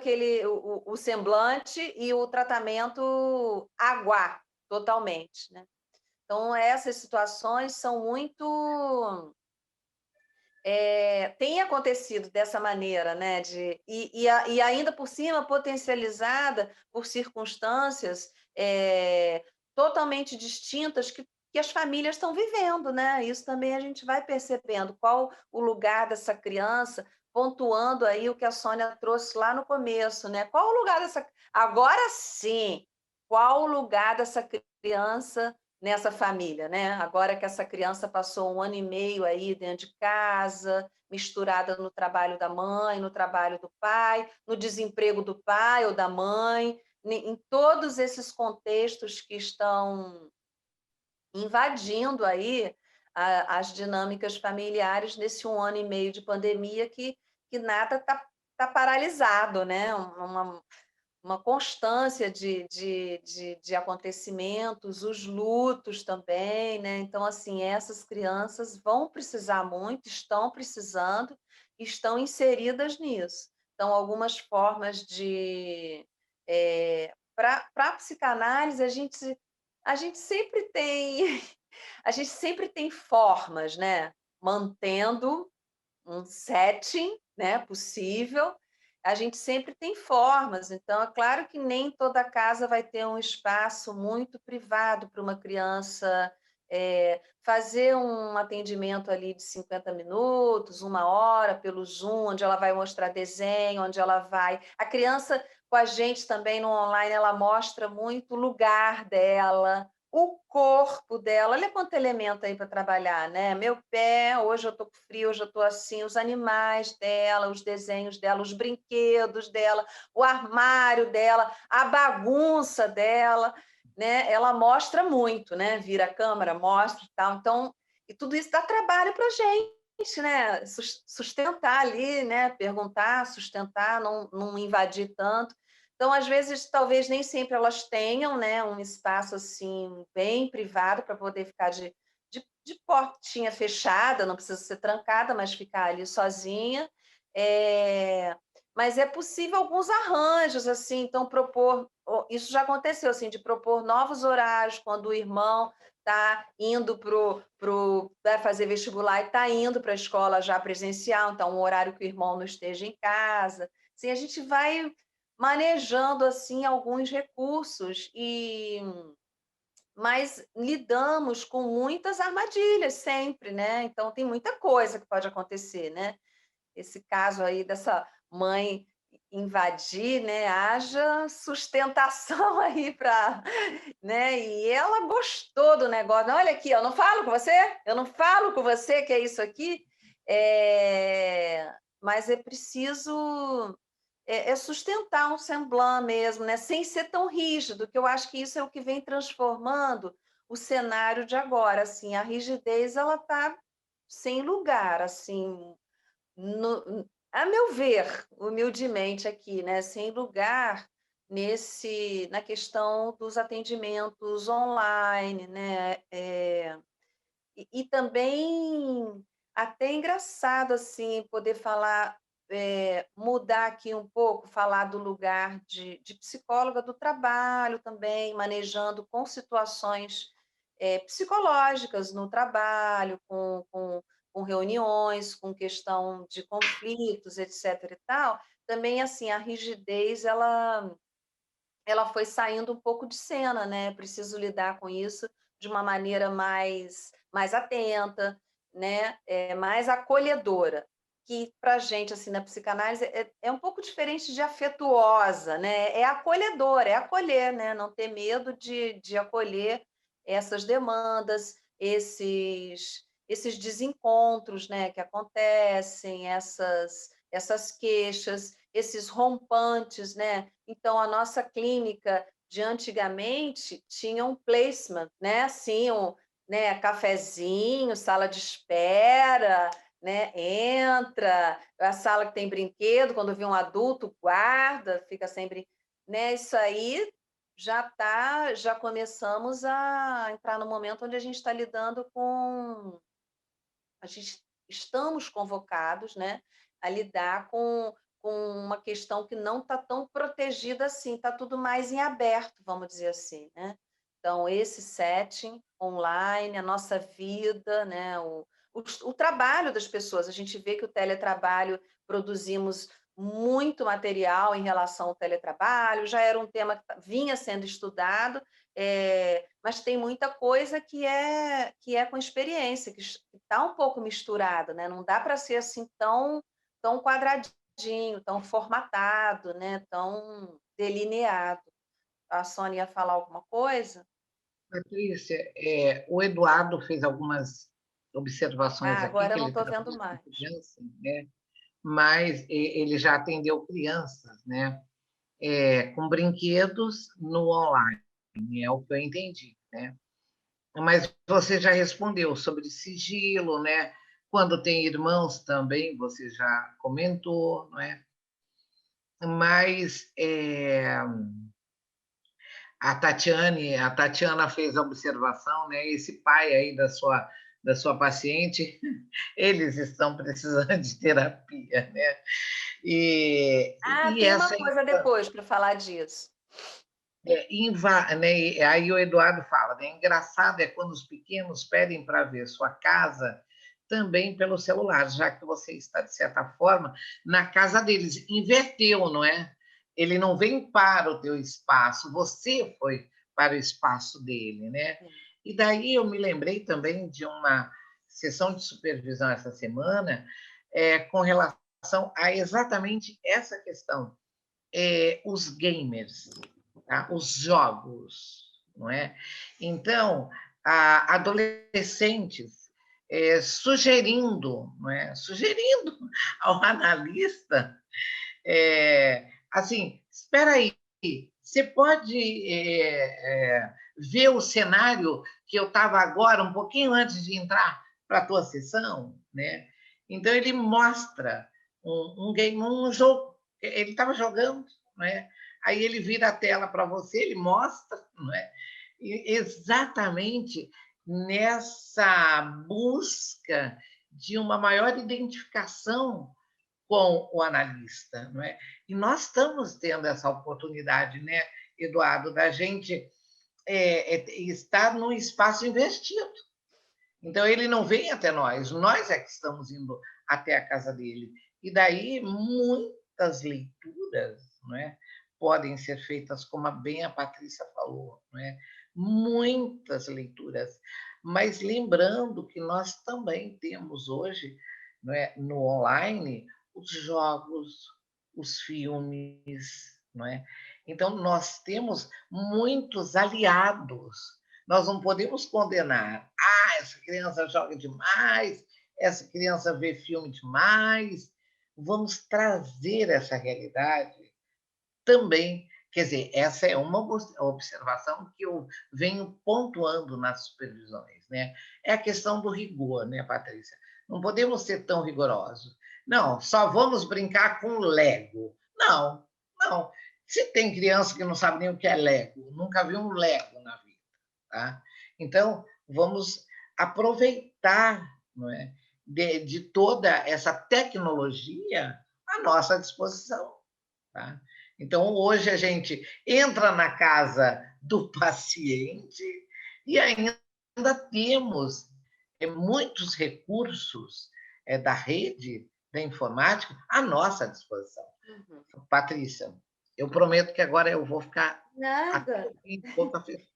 o semblante e o tratamento aguar totalmente, né? Então, essas situações são muito tem acontecido dessa maneira, né? E ainda por cima potencializada por circunstâncias totalmente distintas que as famílias estão vivendo, né? Isso também a gente vai percebendo qual o lugar dessa criança, pontuando aí o que a Sônia trouxe lá no começo, né? Qual o lugar dessa. Agora sim, qual o lugar dessa criança nessa família, né? Agora que essa criança passou 1 ano e meio aí dentro de casa, misturada no trabalho da mãe, no trabalho do pai, no desemprego do pai ou da mãe, em todos esses contextos que estão invadindo aí as dinâmicas familiares nesse 1 ano e meio de pandemia que nada tá paralisado, né? Uma constância de acontecimentos, os lutos também, né? Então, assim, essas crianças vão precisar muito, estão precisando, estão inseridas nisso. Então, algumas formas de. Para a psicanálise, a gente sempre tem. A gente sempre tem formas, né? Mantendo um setting, né, possível, a gente sempre tem formas. Então, é claro que nem toda casa vai ter um espaço muito privado para uma criança fazer um atendimento ali de 50 minutos, 1 hora, pelo Zoom, onde ela vai mostrar desenho, onde ela vai. A criança com a gente também no online, ela mostra muito o lugar dela, o corpo dela. Olha quanto elemento aí para trabalhar, né? Meu pé, hoje eu tô com frio, hoje eu tô assim, os animais dela, os desenhos dela, os brinquedos dela, o armário dela, a bagunça dela, né? Ela mostra muito, né? Vira a câmera, mostra e tal. Então, e tudo isso dá trabalho para gente, né? Sustentar ali, né? Perguntar, sustentar, não invadir tanto. Então, às vezes, talvez nem sempre elas tenham, né, um espaço assim bem privado para poder ficar de portinha fechada, não precisa ser trancada, mas ficar ali sozinha. Mas é possível alguns arranjos, assim, então propor, isso já aconteceu, assim, de propor novos horários quando o irmão está indo para fazer vestibular e está indo para a escola já presencial, então um horário que o irmão não esteja em casa. Assim, a gente vai manejando assim alguns recursos mas lidamos com muitas armadilhas sempre, né? Então tem muita coisa que pode acontecer, né? Esse caso aí dessa mãe invadir, né? Haja sustentação aí para, né? E ela gostou do negócio. Olha aqui, eu não falo com você, eu não falo com você que é isso aqui. Mas é preciso sustentar um semblant mesmo, né? Sem ser tão rígido, que eu acho que isso é o que vem transformando o cenário de agora. Assim, a rigidez ela está sem lugar, assim, a meu ver, humildemente aqui, né? Sem lugar na questão dos atendimentos online, né? E também até engraçado assim poder falar. mudar aqui um pouco, falar do lugar de psicóloga do trabalho também, manejando com situações psicológicas no trabalho, com reuniões, com questão de conflitos, etc. e tal. Também, assim, a rigidez, ela foi saindo um pouco de cena, né, preciso lidar com isso de uma maneira mais atenta, né, mais acolhedora, que para a gente, assim, na psicanálise é um pouco diferente de afetuosa, né, é acolhedora, é acolher, né, não ter medo de acolher essas demandas, esses desencontros, né, que acontecem, essas queixas, esses rompantes, né. Então, a nossa clínica de antigamente tinha um placement, né, assim, né, cafezinho, sala de espera, né, entra, a sala que tem brinquedo, quando vê um adulto, guarda, fica sempre, né, isso aí já começamos a entrar no momento onde a gente está lidando com a gente estamos convocados, né, a lidar com uma questão que não está tão protegida assim, está tudo mais em aberto, vamos dizer assim, né. Então esse setting online, a nossa vida, né, o trabalho das pessoas, a gente vê que o teletrabalho produzimos muito material em relação ao teletrabalho, já era um tema que vinha sendo estudado, mas tem muita coisa que é com experiência, que está um pouco misturado, né? Não dá para ser assim tão quadradinho, tão formatado, né? Tão delineado. A Sônia ia falar alguma coisa? Patrícia, o Eduardo fez algumas observações Ah, aqui, agora que eu não ele estou trabalha vendo com mais. criança, né? Mas ele já atendeu crianças, né? Com brinquedos no online, é o que eu entendi, né? Mas você já respondeu sobre sigilo, né? Quando tem irmãos também, você já comentou, não é? Mas a Tatiana fez a observação, né? Esse pai aí da sua paciente, eles estão precisando de terapia, né? E, Ah, e tem uma essa coisa depois para falar disso. né? E aí o Eduardo fala, né? Engraçado é quando os pequenos pedem para ver sua casa também pelo celular, já que você está, de certa forma, na casa deles. Inverteu, não é? Ele não vem para o teu espaço, você foi para o espaço dele, né? Sim. E daí eu me lembrei também de uma sessão de supervisão essa semana, com relação a exatamente essa questão. Os gamers, tá? Os jogos, não é? Então, adolescentes sugerindo, não é? Sugerindo ao analista, assim, espera aí, você pode ver o cenário que eu estava agora, um pouquinho antes de entrar para a tua sessão, né? Então ele mostra um game, um jogo, ele estava jogando, né? Aí ele vira a tela para você, ele mostra, não é? E exatamente nessa busca de uma maior identificação com o analista, não é? E nós estamos tendo essa oportunidade, né, Eduardo, da gente estar num espaço investido. Então ele não vem até nós é que estamos indo até a casa dele. E daí muitas leituras, não é, podem ser feitas, como bem a Patrícia falou, não é? Muitas leituras, mas lembrando que nós também temos hoje, não é, no online, os jogos, os filmes, não é? Então nós temos muitos aliados. Nós não podemos condenar. Ah, essa criança joga demais, essa criança vê filme demais. Vamos trazer essa realidade também. Quer dizer, essa é uma observação que eu venho pontuando nas supervisões, né? É a questão do rigor, né, Patrícia? Não podemos ser tão rigorosos. Não, só vamos brincar com Lego. Não, não. Se tem criança que não sabe nem o que é Lego, nunca viu um Lego na vida, tá? Então, vamos aproveitar, não é, de toda essa tecnologia à nossa disposição, tá? Então, hoje a gente entra na casa do paciente e ainda temos muitos recursos da rede da informática à nossa disposição. Uhum. Patrícia, eu prometo que agora eu vou ficar até Nada. o fim de boca fechada.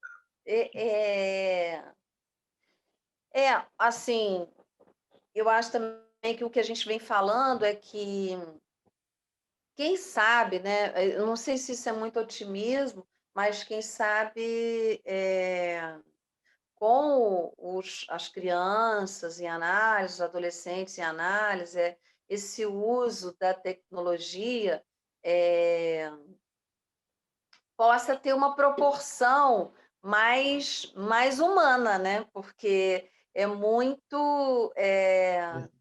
É, é, assim, eu acho também que o que a gente vem falando é que, quem sabe, né? Eu não sei se isso é muito otimismo, mas quem sabe com as crianças em análise, os adolescentes em análise, esse uso da tecnologia é, possa ter uma proporção mais humana, né? Porque é muito,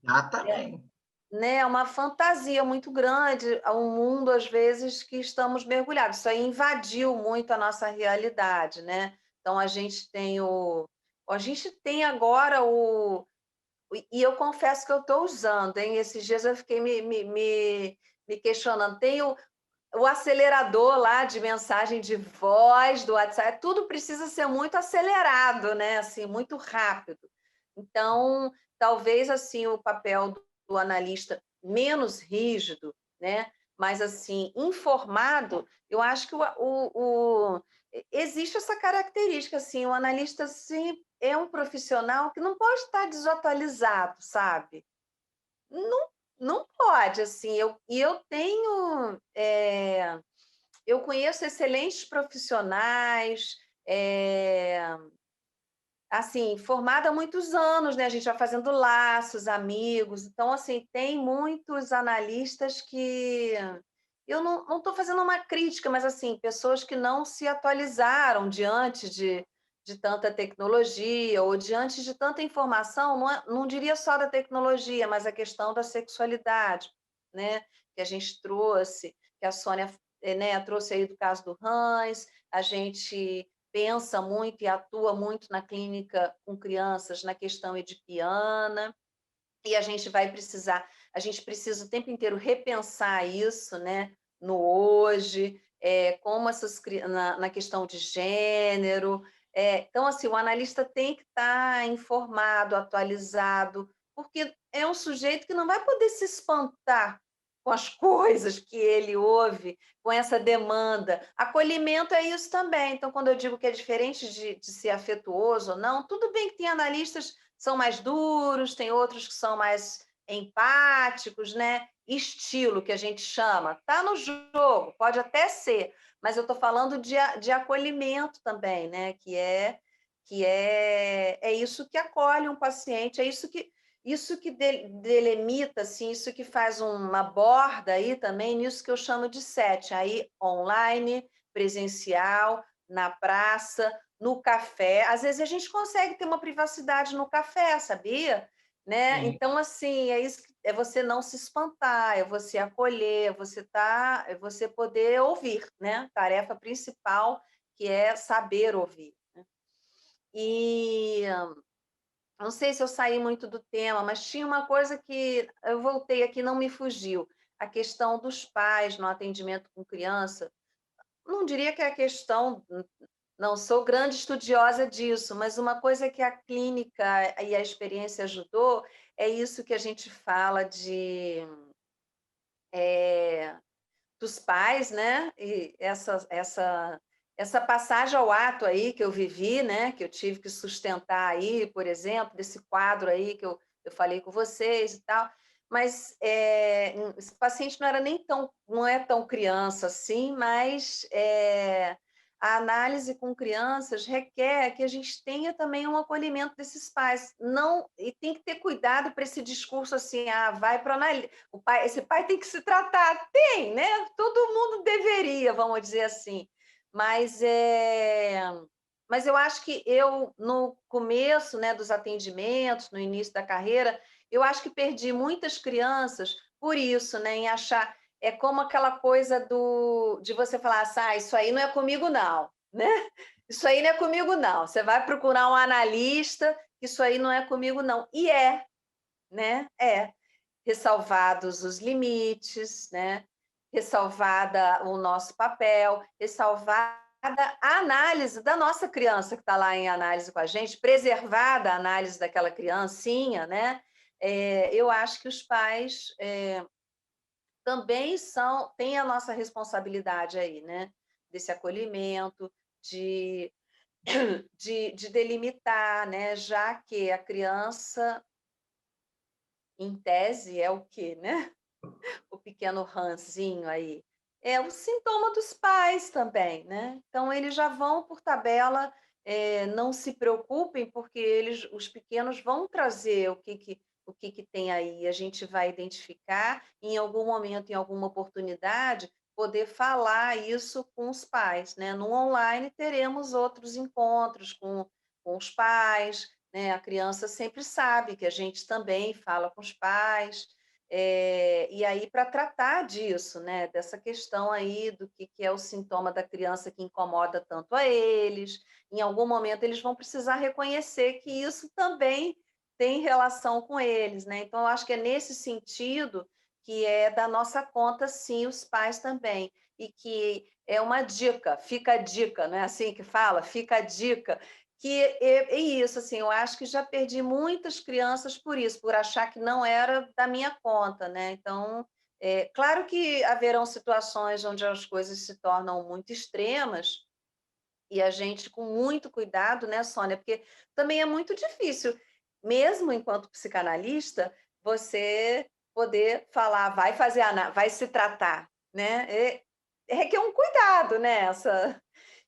Exatamente. né, uma fantasia muito grande, a um mundo, às vezes, que estamos mergulhados. Isso aí invadiu muito a nossa realidade, né? Então, a gente tem agora e eu confesso que eu estou usando, hein? Esses dias eu fiquei me questionando. Tem o acelerador lá de mensagem de voz do WhatsApp, tudo precisa ser muito acelerado, né? Assim, muito rápido. Então, talvez assim o papel do analista menos rígido, né? Mas assim informado, eu acho que existe essa característica assim, o analista sim, é um profissional que não pode estar desatualizado, sabe? Não, não pode, assim. Eu tenho, eu conheço excelentes profissionais, assim, formada há muitos anos, né? A gente vai fazendo laços, amigos. Então, assim, tem muitos analistas que eu não estou fazendo uma crítica, mas assim, pessoas que não se atualizaram diante de tanta tecnologia ou diante de tanta informação, não diria só da tecnologia, mas a questão da sexualidade, né? Que a gente trouxe, que a Sônia, né, trouxe aí do caso do Hans, a gente pensa muito e atua muito na clínica com crianças na questão edipiana, e a gente precisa o tempo inteiro repensar isso, né, no hoje, como na questão de gênero. Então, assim, o analista tem que estar informado, atualizado, porque é um sujeito que não vai poder se espantar com as coisas que ele ouve, com essa demanda. Acolhimento é isso também. Então, quando eu digo que é diferente de ser afetuoso ou não, tudo bem que tem analistas que são mais duros, tem outros que são mais empáticos, né? Estilo, que a gente chama. Está no jogo, pode até ser, mas eu estou falando de acolhimento também, né? É isso que acolhe um paciente, é isso que delimita, assim, isso que faz uma borda aí também, nisso que eu chamo de set, aí online, presencial, na praça, no café. Às vezes a gente consegue ter uma privacidade no café, sabia? Né? Sim. Então, assim, é isso, é você não se espantar, é você acolher, é você poder ouvir, né? Tarefa principal, que é saber ouvir. E não sei se eu saí muito do tema, mas tinha uma coisa que eu voltei aqui, não me fugiu. A questão dos pais no atendimento com criança. Não diria que é a questão, não sou grande estudiosa disso, mas uma coisa que a clínica e a experiência ajudou é isso que a gente fala eh, dos pais, né? E essa passagem ao ato aí que eu vivi, né? Que eu tive que sustentar aí, por exemplo, desse quadro aí que eu falei com vocês e tal. Mas esse paciente não era não é tão criança assim, mas a análise com crianças requer que a gente tenha também um acolhimento desses pais. Não, e tem que ter cuidado para esse discurso assim, vai para o analista. Esse pai tem que se tratar. Tem, né? Todo mundo deveria, vamos dizer assim. Mas, mas eu acho que no começo, né, dos atendimentos, no início da carreira, eu acho que perdi muitas crianças por isso, né, em achar. É como aquela coisa de você falar assim, isso aí não é comigo, não, né? Isso aí não é comigo, não. Você vai procurar um analista, isso aí não é comigo, não. E né? É. ressalvados os limites, né? Ressalvada o nosso papel, ressalvada a análise da nossa criança que está lá em análise com a gente, preservada a análise daquela criancinha, né? Eu acho que os pais também têm a nossa responsabilidade aí, né? Desse acolhimento, de, de delimitar, né? Já que a criança, em tese, é o quê, né? O pequeno ranzinho aí. É o sintoma dos pais também, né? Então, eles já vão por tabela, não se preocupem, porque os pequenos vão trazer o que tem aí, a gente vai identificar, em algum momento, em alguma oportunidade, poder falar isso com os pais, né? No online, teremos outros encontros com os pais, né? A criança sempre sabe que a gente também fala com os pais, e aí, para tratar disso, né, dessa questão aí do que é o sintoma da criança que incomoda tanto a eles, em algum momento eles vão precisar reconhecer que isso também tem relação com eles, né? Então, eu acho que é nesse sentido que é da nossa conta, sim, os pais também. E que é uma dica, fica a dica, não é assim que fala? Fica a dica que é isso, assim, eu acho que já perdi muitas crianças por isso, por achar que não era da minha conta, né? Então, claro que haverão situações onde as coisas se tornam muito extremas e a gente, com muito cuidado, né, Sônia? Porque também é muito difícil, mesmo enquanto psicanalista, você poder falar, vai se tratar, né? Requer um cuidado, né?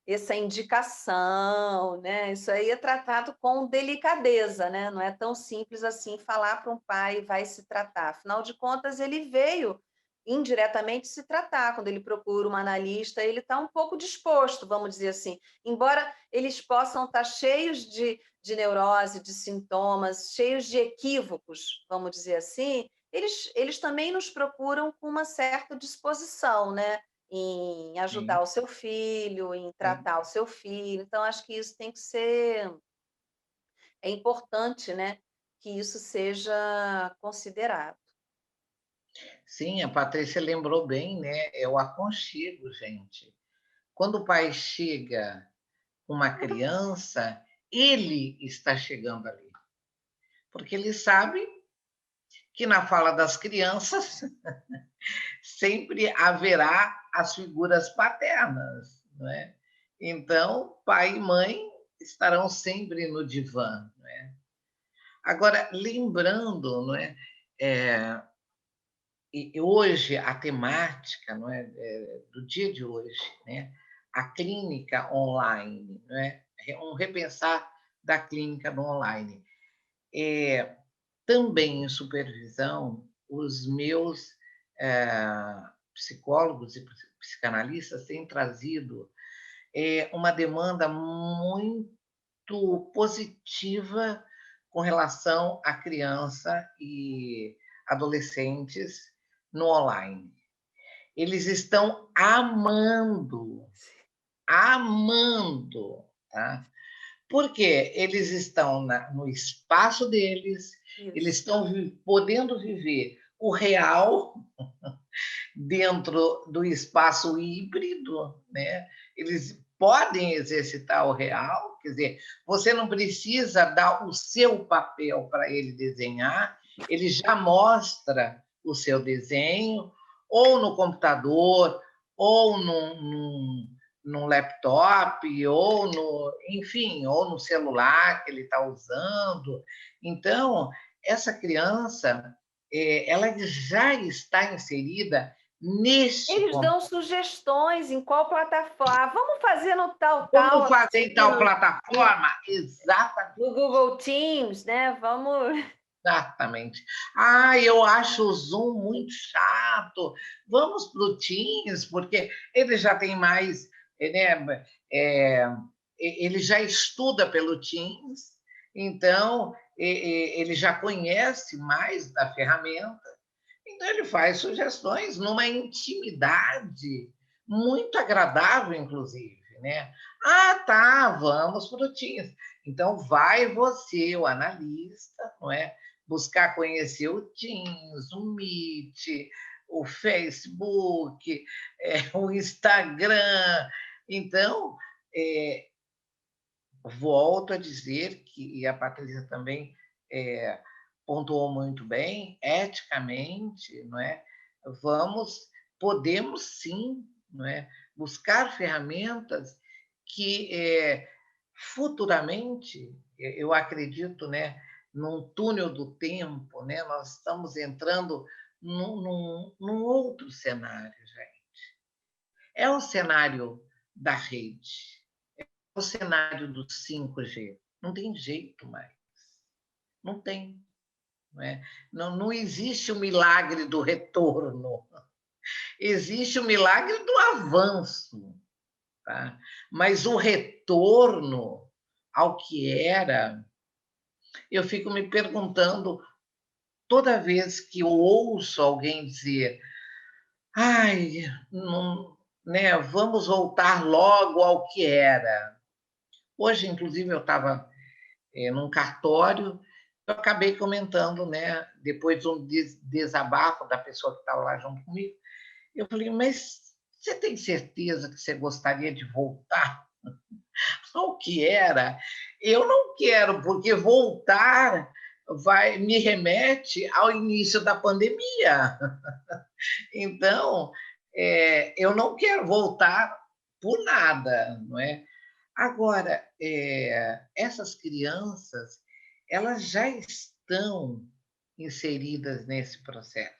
Essa indicação, né? Isso aí é tratado com delicadeza, né? Não é tão simples assim falar para um pai vai se tratar. Afinal de contas, ele veio indiretamente se tratar. Quando ele procura uma analista, ele está um pouco disposto, vamos dizer assim. Embora eles possam estar cheios de neurose, de sintomas, cheios de equívocos, vamos dizer assim, eles também nos procuram com uma certa disposição, né? Em ajudar Sim, o seu filho, em sim. tratar o seu filho. Então, acho que isso tem que ser. É importante, né? Que isso seja considerado. Sim, a Patrícia lembrou bem, né? É o aconchego, gente. Quando o pai chega com uma criança, ele está chegando ali, porque ele sabe que na fala das crianças sempre haverá as figuras paternas, não é? Então, pai e mãe estarão sempre no divã, não é? Agora, lembrando, não é? É, e hoje a temática, não é, do dia de hoje, né? A clínica online, não é? Um repensar da clínica no online. É, também em supervisão, os meus psicólogos e psicanalistas têm trazido uma demanda muito positiva com relação à criança e adolescentes no online. Eles estão amando, amando, tá? Porque eles estão no espaço deles, eles Isso. estão podendo viver o real dentro do espaço híbrido, né? Eles podem exercitar o real, quer dizer, você não precisa dar o seu papel para ele desenhar, ele já mostra o seu desenho, ou no computador, ou num laptop, ou enfim, ou no celular que ele está usando. Então, essa criança, ela já está inserida neste Eles dão sugestões em qual plataforma. Vamos fazer no tal, como fazer aqui em tal plataforma? Exatamente. no Google Teams, né? Vamos. Exatamente. Ah, eu acho o Zoom muito chato. Vamos para o Teams, porque ele já tem mais, né? É, ele já estuda pelo Teams, então ele já conhece mais da ferramenta. Então, ele faz sugestões numa intimidade muito agradável, inclusive, né? Ah, tá, vamos para o Teams. Então, vai você, o analista, não é? buscar conhecer o Teams, o Meet, o Facebook, o Instagram. Então, volto a dizer que, e a Patrícia também pontuou muito bem, eticamente, não é? Podemos sim, não é? Buscar ferramentas que futuramente, eu acredito, né, num túnel do tempo, né, nós estamos entrando num outro cenário, gente. É o cenário da rede, o cenário do 5G. Não tem jeito mais. Não tem. Não, é? Não existe o milagre do retorno. Existe o milagre do avanço. Tá? Mas o retorno ao que era, eu fico me perguntando toda vez que eu ouço alguém dizer: ai, não, né, vamos voltar logo ao que era. Hoje, inclusive, eu estava num cartório, eu acabei comentando, né, depois de um desabafo da pessoa que estava lá junto comigo, eu falei, mas você tem certeza que você gostaria de voltar ao que era? Eu não quero, porque voltar me remete ao início da pandemia. Então, eu não quero voltar por nada, não é? Agora, essas crianças, elas já estão inseridas nesse processo.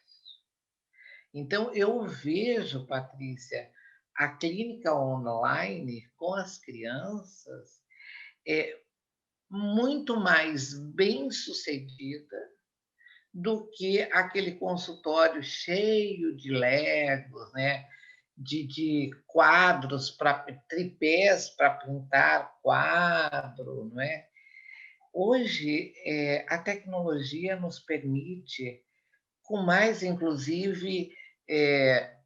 Então, eu vejo, Patrícia, a clínica online com as crianças muito mais bem sucedida do que aquele consultório cheio de legos, né? De quadros, tripés para pintar quadro, não é? Hoje, a tecnologia nos permite, com mais, inclusive,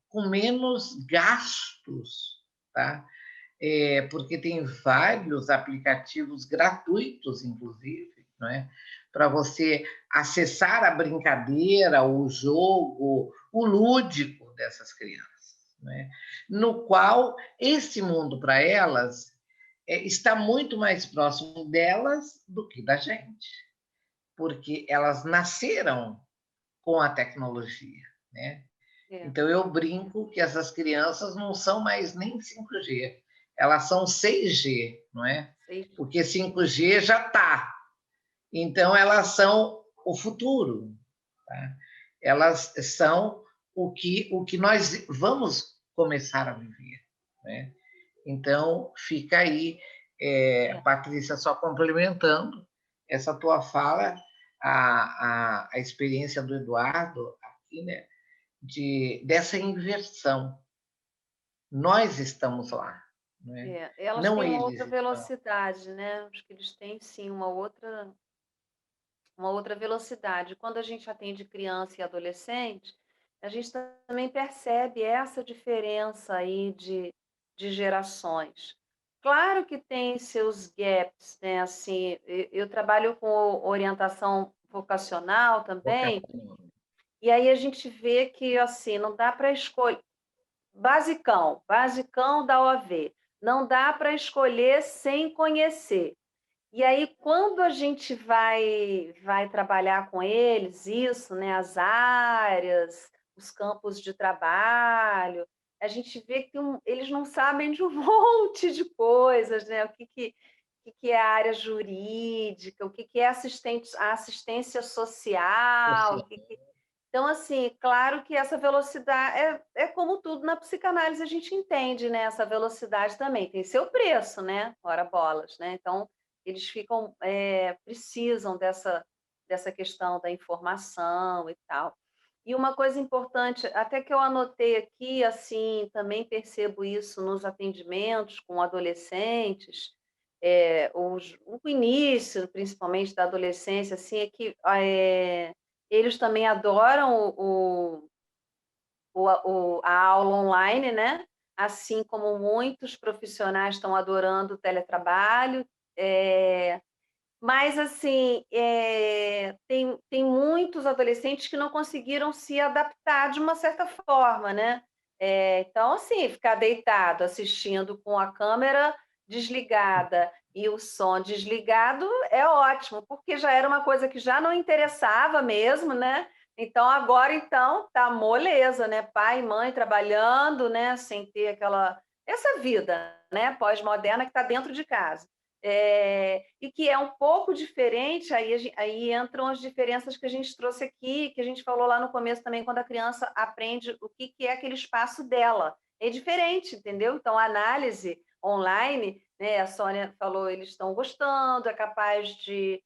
com menos gastos, tá? Porque tem vários aplicativos gratuitos, inclusive, não é? Para você acessar a brincadeira, o jogo, o lúdico dessas crianças, não é? No qual esse mundo para elas está muito mais próximo delas do que da gente, porque elas nasceram com a tecnologia, né? Então eu brinco que essas crianças não são mais nem 5G, elas são 6G, não é? Porque 5G já está. Então elas são o futuro, tá? Elas são o que nós vamos começar a viver, né? Então fica aí, Patrícia, só complementando essa tua fala, a experiência do Eduardo aqui, né? Dessa inversão. Nós estamos lá, né? Elas Não têm uma eles outra estão. velocidade, né? Acho que eles têm sim uma outra velocidade. Quando a gente atende criança e adolescente, a gente também percebe essa diferença aí de gerações. Claro que tem seus gaps, né? Assim, eu trabalho com orientação vocacional também, e aí a gente vê que assim não dá para escolher basicão da OAV, não dá para escolher sem conhecer. E aí, quando a gente vai trabalhar com eles, isso, né, as áreas, os campos de trabalho, a gente vê que eles não sabem de um monte de coisas, né? O que é a área jurídica, o que é a assistência social, Então, assim, claro que essa velocidade é como tudo na psicanálise, a gente entende, né? Essa velocidade também tem seu preço, né? Ora bolas, né? Então, eles precisam dessa questão da informação e tal. E uma coisa importante, até que eu anotei aqui, assim, também percebo isso nos atendimentos com adolescentes, o início, principalmente da adolescência, assim, é que eles também adoram a aula online, né? Assim como muitos profissionais estão adorando o teletrabalho, Mas, assim, tem muitos adolescentes que não conseguiram se adaptar de uma certa forma, né. Então, assim, ficar deitado assistindo com a câmera desligada e o som desligado é ótimo, porque já era uma coisa que já não interessava mesmo, né. Então agora, então, tá moleza, né, pai e mãe trabalhando, né, sem ter aquela essa vida, né, pós-moderna que está dentro de casa. E que é um pouco diferente, aí entram as diferenças que a gente trouxe aqui, que a gente falou lá no começo também, quando a criança aprende o que que é aquele espaço dela. É diferente, entendeu? Então, a análise online, né, a Sônia falou, eles estão gostando, é capaz de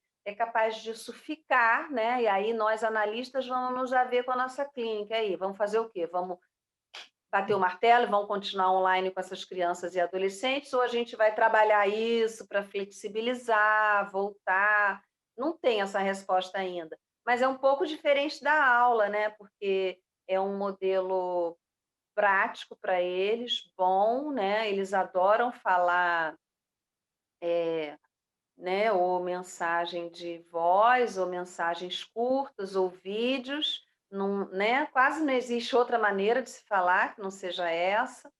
isso ficar, né? E aí nós, analistas, vamos já ver com a nossa clínica aí, vamos fazer o quê? Vamos bater o martelo e vão continuar online com essas crianças e adolescentes, ou a gente vai trabalhar isso para flexibilizar, voltar? Não tem essa resposta ainda, mas é um pouco diferente da aula, né, porque é um modelo prático para eles, bom, né, eles adoram falar, eh, né, ou mensagem de voz, ou mensagens curtas, ou vídeos, não, né, quase não existe outra maneira de se falar que não seja essa.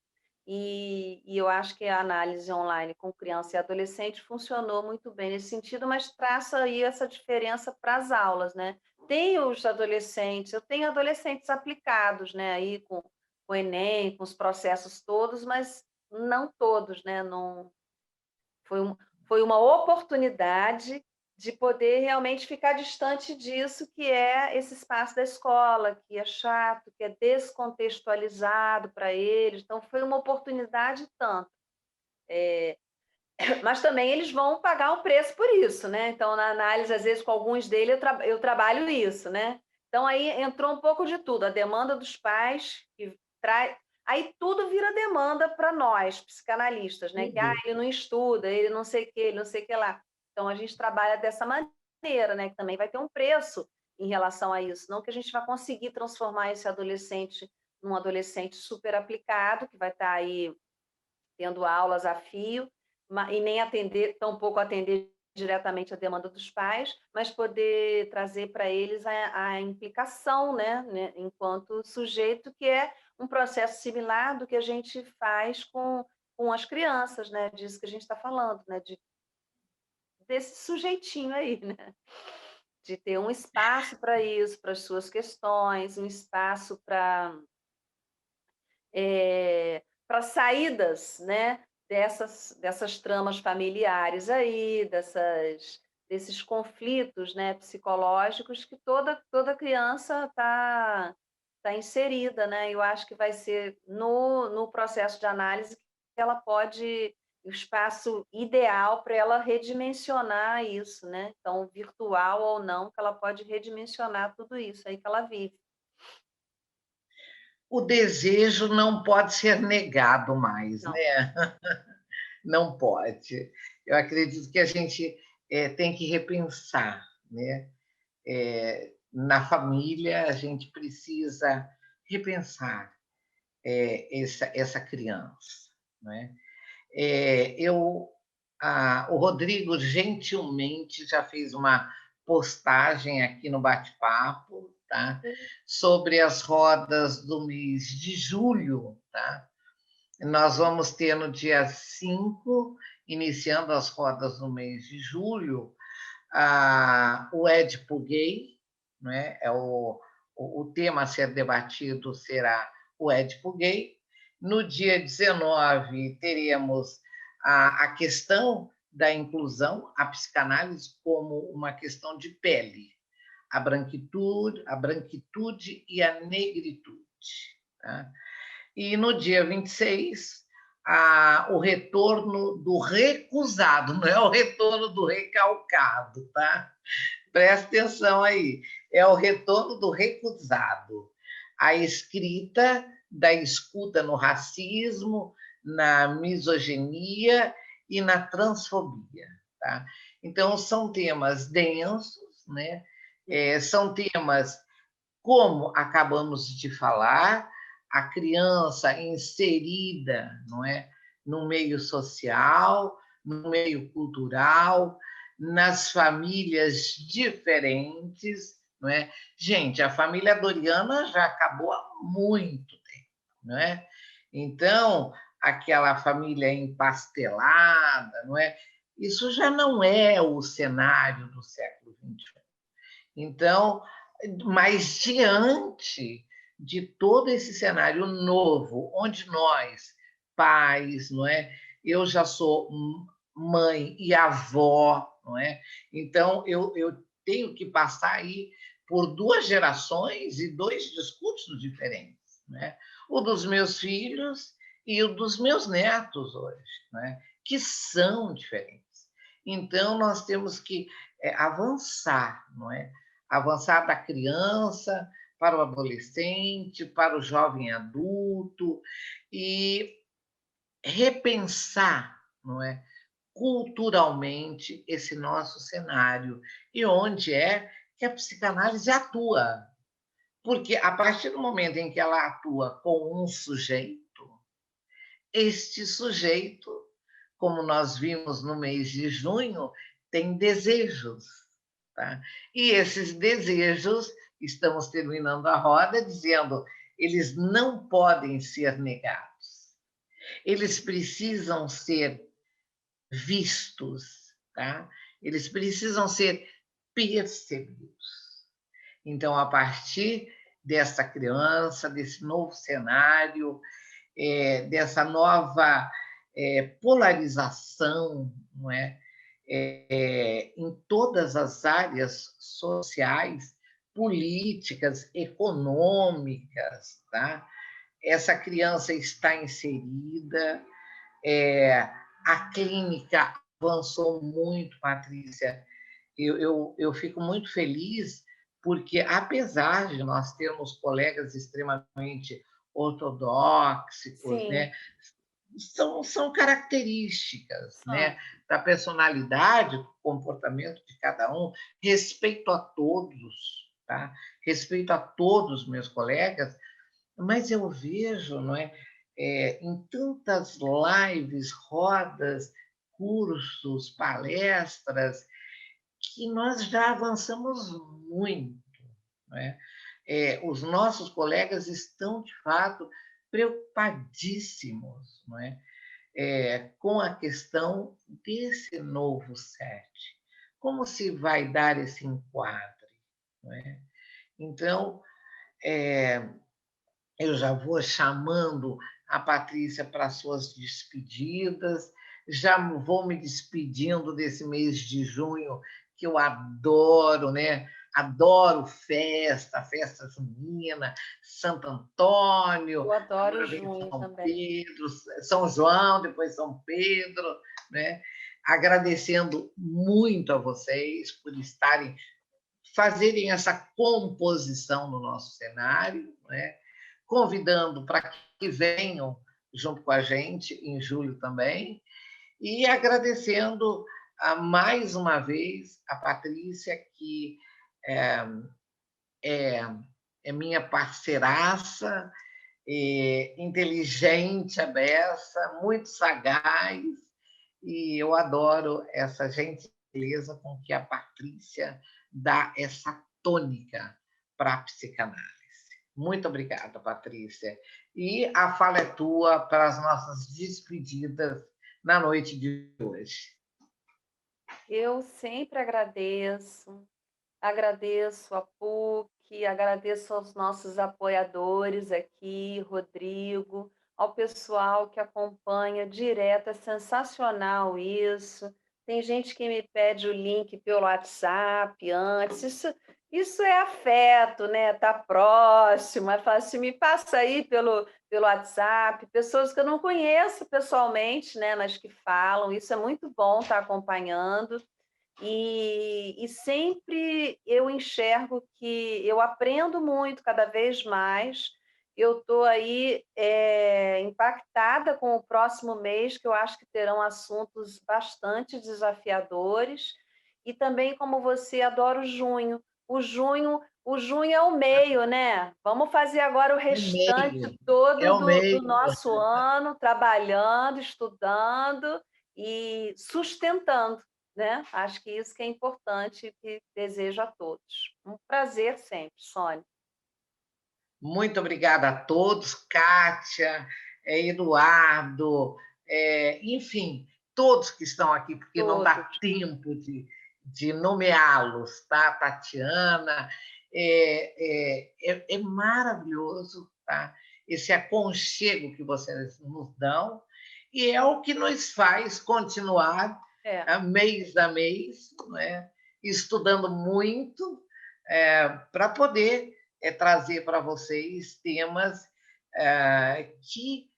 E eu acho que a análise online com criança e adolescente funcionou muito bem nesse sentido, mas traça aí essa diferença para as aulas, né. Tem os adolescentes, eu tenho adolescentes aplicados, né, aí com o Enem, com os processos todos, mas não todos, né, não foi um foi uma oportunidade de poder realmente ficar distante disso, que é esse espaço da escola, que é chato, que é descontextualizado para eles, então foi uma oportunidade tanto. Mas também eles vão pagar um preço por isso, né, então na análise, às vezes, com alguns deles eu trabalho isso, né. Então aí entrou um pouco de tudo, a demanda dos pais que traz aí tudo vira demanda para nós, psicanalistas, né, que: "Ah, Tudo. ele não estuda, ele não sei o quê, ele não sei o que lá". Então a gente trabalha dessa maneira, né, que também vai ter um preço em relação a isso, não que a gente vai conseguir transformar esse adolescente num adolescente super aplicado, que vai estar aí tendo aulas a fio, e nem atender, tampouco atender diretamente a demanda dos pais, mas poder trazer para eles a implicação, né, enquanto sujeito, que é um processo similar do que a gente faz com as crianças, né, disso que a gente está falando, né, desse sujeitinho aí, né, de ter um espaço para isso, para as suas questões, um espaço para saídas, né, dessas tramas familiares aí, desses conflitos, né, psicológicos que toda criança tá inserida, né. Eu acho que vai ser no processo de análise que ela pode o espaço ideal para ela redimensionar isso, né. Então, virtual ou não, que ela pode redimensionar tudo isso aí que ela vive. O desejo não pode ser negado mais, Não. né? Não pode. Eu acredito que a gente tem que repensar, né? Na família, a gente precisa repensar essa criança, né? Eu, o Rodrigo gentilmente já fez uma postagem aqui no bate-papo, tá? Sobre as rodas do mês de julho, tá? Nós vamos ter no dia 5, iniciando as rodas no mês de julho, o Édipo Gay, né? O tema a ser debatido será o Édipo Gay. No dia 19, teremos a questão da inclusão, a psicanálise como uma questão de pele, a branquitude e a negritude. Tá? E no dia 26, o retorno do recusado, não é o retorno do recalcado, tá? Presta atenção aí, é o retorno do recusado. A escrita da escuta no racismo, na misoginia e na transfobia. Tá? Então, são temas densos, né? São temas, como acabamos de falar, a criança inserida, não é, no meio social, no meio cultural, nas famílias diferentes, não é? Gente, a família Doriana já acabou há muito tempo, não é? Então, aquela família empastelada, não é? Isso já não é o cenário do século XXI. Então, mas diante de todo esse cenário novo, onde nós, pais, não é? Eu já sou mãe e avó, não é? Então, eu tenho que passar aí por duas gerações e dois discursos diferentes, né? O dos meus filhos e o dos meus netos hoje, né? Que são diferentes. Então, nós temos que avançar, não é? Avançar da criança para o adolescente, para o jovem adulto e repensar, não é? Culturalmente esse nosso cenário e onde é que a psicanálise atua. Porque a partir do momento em que ela atua com um sujeito, este sujeito, como nós vimos no mês de junho, tem desejos. Tá? E esses desejos, estamos terminando a roda dizendo, eles não podem ser negados. Eles precisam ser vistos, tá? Eles precisam ser percebidos. Então, a partir dessa criança, desse novo cenário, dessa nova polarização, não é? Em todas as áreas sociais, políticas, econômicas, tá? Essa criança está inserida, a clínica avançou muito, Patrícia. Eu fico muito feliz, porque apesar de nós termos colegas extremamente ortodoxos, Sim, né, são características, né, são. da personalidade, do comportamento de cada um, respeito a todos, tá? Respeito a todos os meus colegas, mas eu vejo, não é, em tantas lives, rodas, cursos, palestras, que nós já avançamos muito, não é? Os nossos colegas estão, de fato, preocupadíssimos, não é? Com a questão desse novo set. Como se vai dar esse enquadre? Não é? Então, eu já vou chamando a Patrícia para suas despedidas, já vou me despedindo desse mês de junho, que eu adoro, né? Adoro festa, festa junina, Santo Antônio, Eu adoro agora vem junho São também. Pedro, São João, depois São Pedro, né? Agradecendo muito a vocês por estarem, fazerem essa composição no nosso cenário, né? Convidando para que venham junto com a gente em julho também, e agradecendo mais uma vez a Patrícia, que é, é, é minha parceiraça, inteligente, a beça, muito sagaz, e eu adoro essa gentileza com que a Patrícia dá essa tônica para a psicanálise. Muito obrigada, Patrícia. E a fala é tua para as nossas despedidas na noite de hoje. Eu sempre agradeço. Agradeço a PUC, agradeço aos nossos apoiadores aqui, Rodrigo, ao pessoal que acompanha direto, é sensacional isso. Tem gente que me pede o link pelo WhatsApp antes, isso é afeto, né? Tá próximo, é fácil, me passa aí pelo WhatsApp, pessoas que eu não conheço pessoalmente, né? Mas que falam, isso é muito bom estar acompanhando. E sempre eu enxergo que eu aprendo muito cada vez mais. Eu estou aí impactada com o próximo mês, que eu acho que terão assuntos bastante desafiadores. E também, como você, adoro junho. O junho é o meio, né? Vamos fazer agora o É o restante meio, é todo o do meio. nosso ano, trabalhando, estudando e sustentando. né? Acho que isso que é importante, que desejo a todos. Um prazer sempre, Sônia. Muito obrigada a todos, Kátia, Eduardo, enfim, todos que estão aqui, porque não dá Todos. tempo de nomeá-los, tá? Tatiana, é maravilhoso, tá? Esse aconchego que vocês nos dão, e é o que nos faz continuar É, mês a mês, não é? Estudando muito, para poder trazer para vocês temas que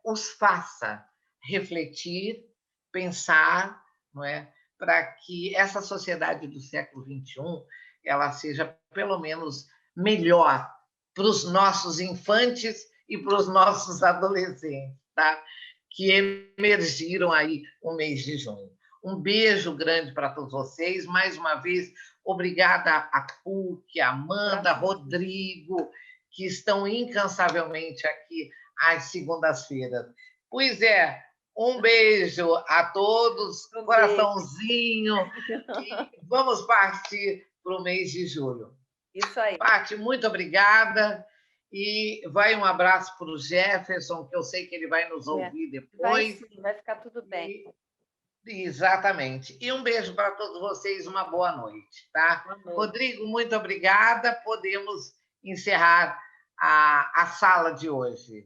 os faça refletir, pensar, não é? Para que essa sociedade do século XXI ela seja pelo menos melhor para os nossos infantes e para os nossos adolescentes, tá? Que emergiram aí o mês de junho. Um beijo grande para todos vocês. Mais uma vez, obrigada a PUC, a Amanda, Rodrigo, que estão incansavelmente aqui às segundas-feiras. Pois é, um beijo a todos, um beijo. coraçãozinho, e vamos partir para o mês de julho. Isso aí. Pati, muito obrigada. E vai um abraço para o Jefferson, que eu sei que ele vai nos ouvir Vai depois. sim, vai ficar tudo bem. E, exatamente. E um beijo para todos vocês, uma boa noite, tá? Boa noite. Rodrigo, muito obrigada. Podemos encerrar a sala de hoje.